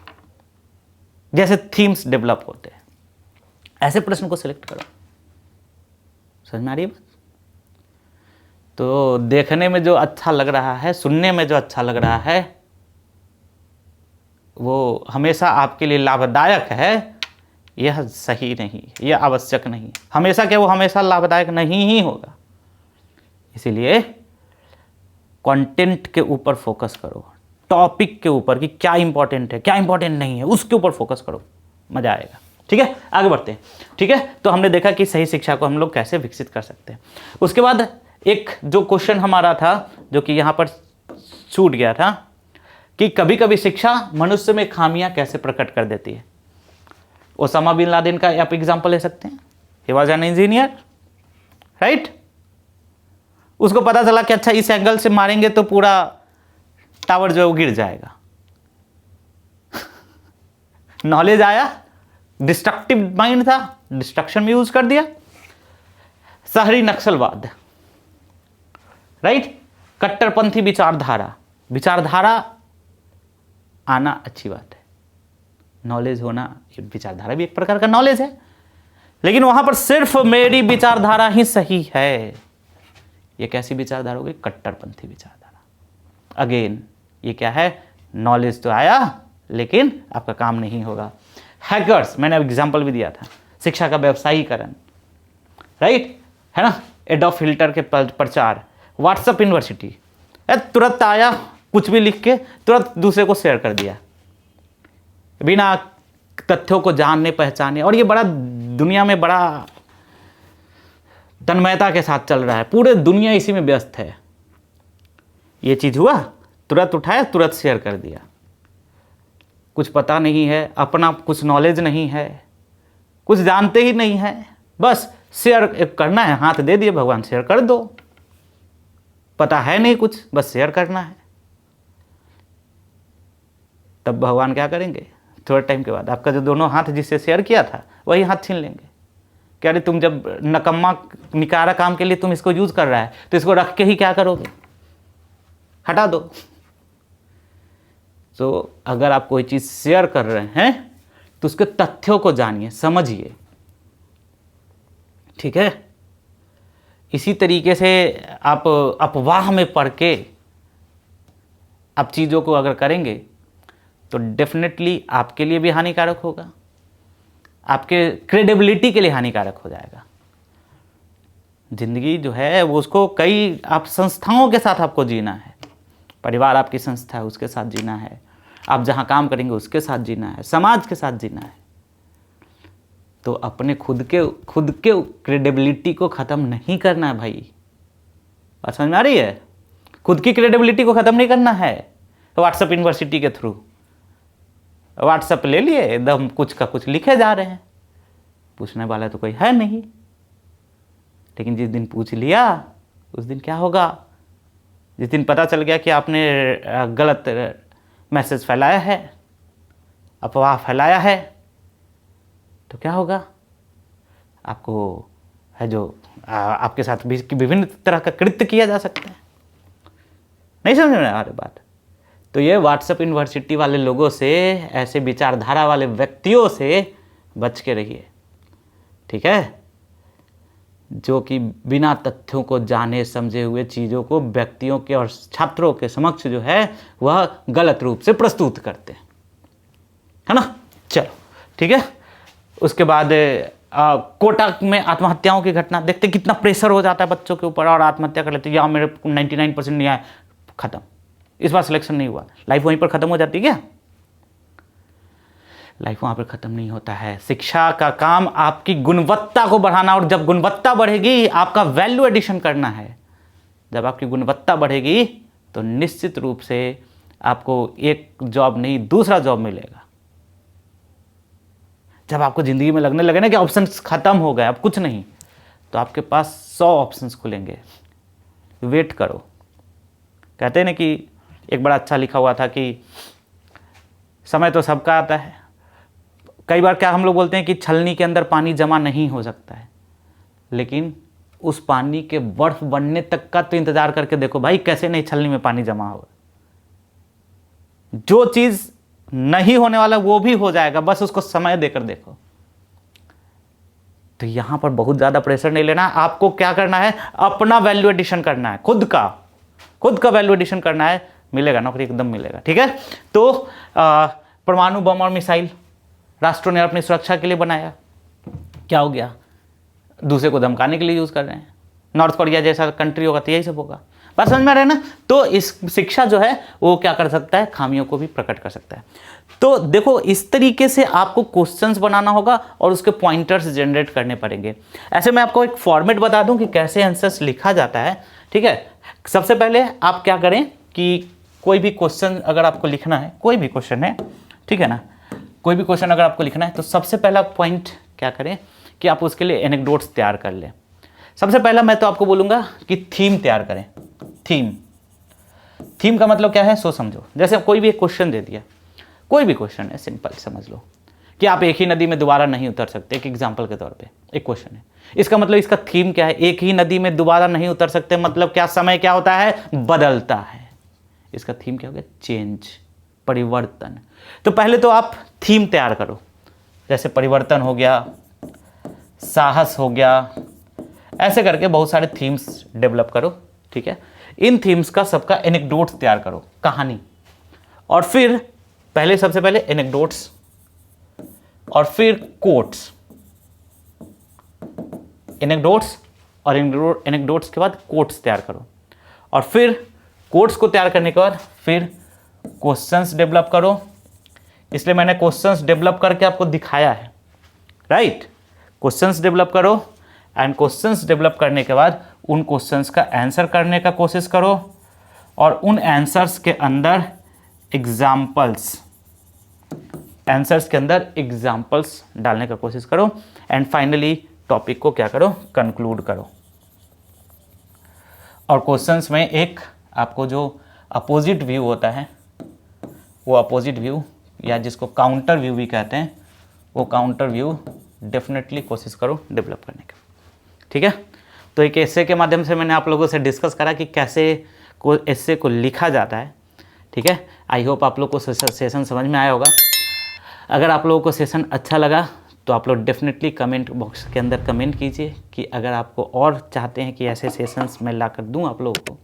जैसे थीम्स डेवलप होते हैं। ऐसे प्रश्न को सिलेक्ट करो। समझ में आ रही है बात? तो देखने में जो अच्छा लग रहा है, सुनने में जो अच्छा लग रहा है, वो हमेशा आपके लिए लाभदायक है, यह सही नहीं, यह आवश्यक नहीं। हमेशा क्या वो हमेशा लाभदायक नहीं ही होगा। इसीलिए कंटेंट के ऊपर फोकस करो, टॉपिक के ऊपर कि क्या इंपॉर्टेंट है, क्या इंपॉर्टेंट नहीं है, उसके ऊपर फोकस करो, मजा आएगा। ठीक है, आगे बढ़ते हैं। ठीक है, तो हमने देखा कि सही शिक्षा को हम लोग कैसे विकसित कर सकते हैं। उसके बाद एक जो क्वेश्चन हमारा था, जो कि यहाँ पर छूट गया था, कि कभी कभी शिक्षा मनुष्य में खामियां कैसे प्रकट कर देती है। ओसामा बिन लादेन का आप एग्जांपल ले सकते हैं। He was an engineer, right. उसको पता चला कि अच्छा इस एंगल से मारेंगे तो पूरा टावर जो है वो गिर जाएगा। नॉलेज आया, डिस्ट्रक्टिव माइंड था, डिस्ट्रक्शन में यूज कर दिया। शहरी नक्सलवाद, राइट। कट्टरपंथी विचारधारा आना अच्छी बात है, नॉलेज होना, विचारधारा भी एक प्रकार का नॉलेज है, लेकिन वहां पर सिर्फ मेरी विचारधारा ही सही है, ये कैसी विचारधारा होगी? कट्टरपंथी विचारधारा। अगेन ये क्या है? नॉलेज तो आया लेकिन आपका काम नहीं होगा। हैकर्स, मैंने एग्जांपल भी दिया था, शिक्षा का व्यवसायीकरण, राइट, है ना। एडोब फिल्टर के प्रचार, व्हाट्सएप यूनिवर्सिटी, तुरंत आया, कुछ भी लिख के तुरंत दूसरे को शेयर कर दिया बिना तथ्यों को जानने पहचाने। और ये बड़ा दुनिया में बड़ा तन्मयता के साथ चल रहा है, पूरे दुनिया इसी में व्यस्त है। ये चीज हुआ, तुरंत उठाया, तुरंत शेयर कर दिया। कुछ पता नहीं है, अपना कुछ नॉलेज नहीं है, कुछ जानते ही नहीं है, बस शेयर करना है, हाथ दे दिए भगवान शेयर कर दो। पता है नहीं कुछ, बस शेयर करना है। तब भगवान क्या करेंगे? थोड़े टाइम के बाद आपका जो दोनों हाथ जिससे शेयर किया था वही हाथ छीन लेंगे। क्या रे, तुम जब नकम्मा निकारा काम के लिए तुम इसको यूज कर रहा है तो इसको रख के ही क्या करोगे? हटा दो। तो अगर आप कोई चीज शेयर कर रहे हैं तो उसके तथ्यों को जानिए, समझिए, ठीक है। इसी तरीके से आप अफवाह में पढ़ के आप चीजों को अगर करेंगे तो डेफिनेटली आपके लिए भी हानिकारक होगा, आपके क्रेडिबिलिटी के लिए हानिकारक हो जाएगा। जिंदगी जो है वो उसको कई आप संस्थाओं के साथ आपको जीना है। परिवार आपकी संस्था है, उसके साथ जीना है। आप जहाँ काम करेंगे उसके साथ जीना है, समाज के साथ जीना है। तो अपने खुद के क्रेडिबिलिटी को ख़त्म नहीं करना है भाई। बात समझ में आ रही है? खुद की क्रेडिबिलिटी को ख़त्म नहीं करना है व्हाट्सएप यूनिवर्सिटी के थ्रू। व्हाट्सएप ले लिए, एकदम कुछ का कुछ लिखे जा रहे हैं, पूछने वाला तो कोई है नहीं। लेकिन जिस दिन पूछ लिया उस दिन क्या होगा? जिस दिन पता चल गया कि आपने गलत मैसेज फैलाया है, अफवाह फैलाया है, तो क्या होगा? आपको है जो आपके साथ भी विभिन्न तरह का कृत्य किया जा सकता है। नहीं समझ में आ रही बात? तो ये व्हाट्सएप यूनिवर्सिटी वाले लोगों से, ऐसे विचारधारा वाले व्यक्तियों से बच के रहिए, ठीक है? जो कि बिना तथ्यों को जाने समझे हुए चीज़ों को व्यक्तियों के और छात्रों के समक्ष जो है वह गलत रूप से प्रस्तुत करते हैं, है ना? चलो ठीक है। उसके बाद कोटा में आत्महत्याओं की घटना देखते कितना प्रेशर हो जाता है बच्चों के ऊपर और आत्महत्या कर लेते हैं। या मेरे 99% नहीं आया, खत्म, इस बार सिलेक्शन नहीं हुआ, लाइफ वहीं पर खत्म हो जाती है क्या? लाइफ वहाँ पर ख़त्म नहीं होता है। शिक्षा का काम आपकी गुणवत्ता को बढ़ाना, और जब गुणवत्ता बढ़ेगी आपका वैल्यू एडिशन करना है। जब आपकी गुणवत्ता बढ़ेगी तो निश्चित रूप से आपको एक जॉब नहीं दूसरा जॉब मिलेगा। जब आपको ज़िंदगी में लगने लगे ना कि ऑप्शंस ख़त्म हो गए, अब कुछ नहीं, तो आपके पास 100 ऑप्शंस खुलेंगे। वेट करो। कहते हैं ना कि एक बड़ा अच्छा लिखा हुआ था कि समय तो सबका आता है। कई बार क्या हम लोग बोलते हैं कि छलनी के अंदर पानी जमा नहीं हो सकता है, लेकिन उस पानी के बर्फ बनने तक का तो इंतजार करके देखो भाई, कैसे नहीं छलनी में पानी जमा होगा। जो चीज़ नहीं होने वाला वो भी हो जाएगा, बस उसको समय देकर देखो। तो यहां पर बहुत ज़्यादा प्रेशर नहीं लेना। आपको क्या करना है? अपना वैल्यू एडिशन करना है, खुद का वैल्यू एडिशन करना है। मिलेगा नौकरी, एकदम मिलेगा, ठीक है। तो परमाणु बम और मिसाइल राष्ट्रों ने अपनी सुरक्षा के लिए बनाया, क्या हो गया? दूसरे को धमकाने के लिए यूज़ कर रहे हैं। नॉर्थ कोरिया जैसा कंट्री होगा तो यही सब होगा। बात समझ में आ रहा है ना? तो इस शिक्षा जो है वो क्या कर सकता है? खामियों को भी प्रकट कर सकता है। तो देखो, इस तरीके से आपको क्वेश्चंस बनाना होगा और उसके पॉइंटर्स जनरेट करने पड़ेंगे। ऐसे मैं आपको एक फॉर्मेट बता दूं कि कैसे आंसर्स लिखा जाता है, ठीक है। सबसे पहले आप क्या करें कि कोई भी क्वेश्चन अगर आपको लिखना है, कोई भी क्वेश्चन है, ठीक है ना, कोई भी क्वेश्चन अगर आपको लिखना है तो सबसे पहला पॉइंट क्या करें कि आप उसके लिए एनेक्डोट्स तैयार कर लें। सबसे पहला मैं तो आपको बोलूँगा कि थीम तैयार करें। थीम का मतलब क्या है सो समझो। जैसे कोई भी एक क्वेश्चन दे दिया, कोई भी क्वेश्चन है, सिंपल समझ लो कि आप एक ही नदी में दोबारा नहीं उतर सकते। एक एग्जाम्पल के तौर पे एक क्वेश्चन है, इसका मतलब इसका थीम क्या है? एक ही नदी में दोबारा नहीं उतर सकते, मतलब क्या? समय क्या होता है? बदलता है। इसका थीम क्या हो गया? चेंज, परिवर्तन। तो पहले तो आप थीम तैयार करो, जैसे परिवर्तन हो गया, साहस हो गया, ऐसे करके बहुत सारे थीम्स डेवलप करो, ठीक है। इन थीम्स का सबका एनेक्डोट्स तैयार करो, कहानी। और फिर पहले सबसे पहले एनेक्डोट्स और फिर कोट्स। एनेक्डोट्स और एनेक्डोट्स के बाद कोट्स तैयार करो, और फिर कोट्स को तैयार करने के बाद फिर क्वेश्चंस डेवलप करो। इसलिए मैंने क्वेश्चंस डेवलप करके आपको दिखाया है, राइट। क्वेश्चंस डेवलप करो एंड क्वेश्चंस डेवलप करने के बाद उन क्वेश्चंस का आंसर करने का कोशिश करो, और उन आंसर्स के अंदर एग्जाम्पल्स डालने का कोशिश करो, एंड फाइनली टॉपिक को क्या करो? कंक्लूड करो। और क्वेश्चंस में एक आपको जो अपोजिट व्यू होता है, वो अपोजिट व्यू या जिसको काउंटर व्यू भी कहते हैं, वो काउंटर व्यू डेफिनेटली कोशिश करो डेवलप करने का, ठीक है। तो एक एस्से के माध्यम से मैंने आप लोगों से डिस्कस करा कि कैसे एस्से को लिखा जाता है, ठीक है। आई होप आप लोग को सेशन समझ में आया होगा। अगर आप लोगों को सेशन अच्छा लगा तो आप लोग डेफिनेटली कमेंट बॉक्स के अंदर कमेंट कीजिए कि अगर आपको और चाहते हैं कि ऐसे सेशंस मैं ला कर दूँ आप लोगों को,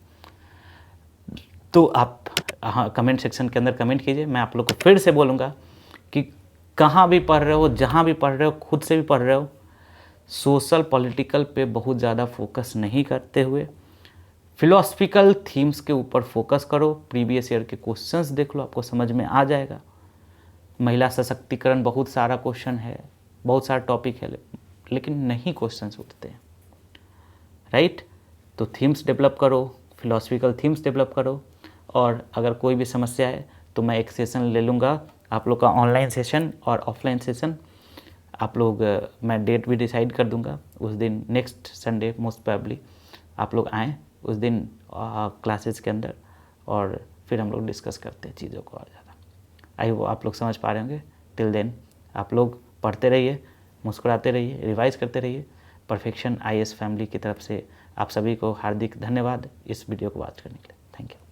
तो आप कमेंट सेक्शन के अंदर कमेंट कीजिए। मैं आप लोग को फिर से बोलूँगा कि कहाँ भी पढ़ रहे हो, जहाँ भी पढ़ रहे हो, खुद से भी पढ़ रहे हो, सोशल पॉलिटिकल पे बहुत ज़्यादा फोकस नहीं करते हुए फिलोसफिकल थीम्स के ऊपर फोकस करो। प्रीवियस ईयर के क्वेश्चंस देख लो, आपको समझ में आ जाएगा। महिला सशक्तिकरण, बहुत सारा क्वेश्चन है, बहुत सारा टॉपिक है, लेकिन नहीं क्वेश्चंस उठते हैं, राइट। तो थीम्स डेवलप करो, फिलोसफिकल थीम्स डेवलप करो, और अगर कोई भी समस्या है तो मैं एक सेशन ले लूँगा आप लोग का, ऑनलाइन सेशन और ऑफलाइन सेशन। आप लोग मैं डेट भी डिसाइड कर दूंगा उस दिन, नेक्स्ट संडे मोस्ट प्रोबेबली आप लोग आएँ उस दिन क्लासेस के अंदर, और फिर हम लोग डिस्कस करते हैं चीज़ों को और ज़्यादा। आई होप आप लोग समझ पा रहे होंगे। टिल देन आप लोग पढ़ते रहिए, मुस्कुराते रहिए, रिवाइज करते रहिए। परफेक्शन IAS फैमिली की तरफ से आप सभी को हार्दिक धन्यवाद इस वीडियो को वॉच करने के लिए। Thank you.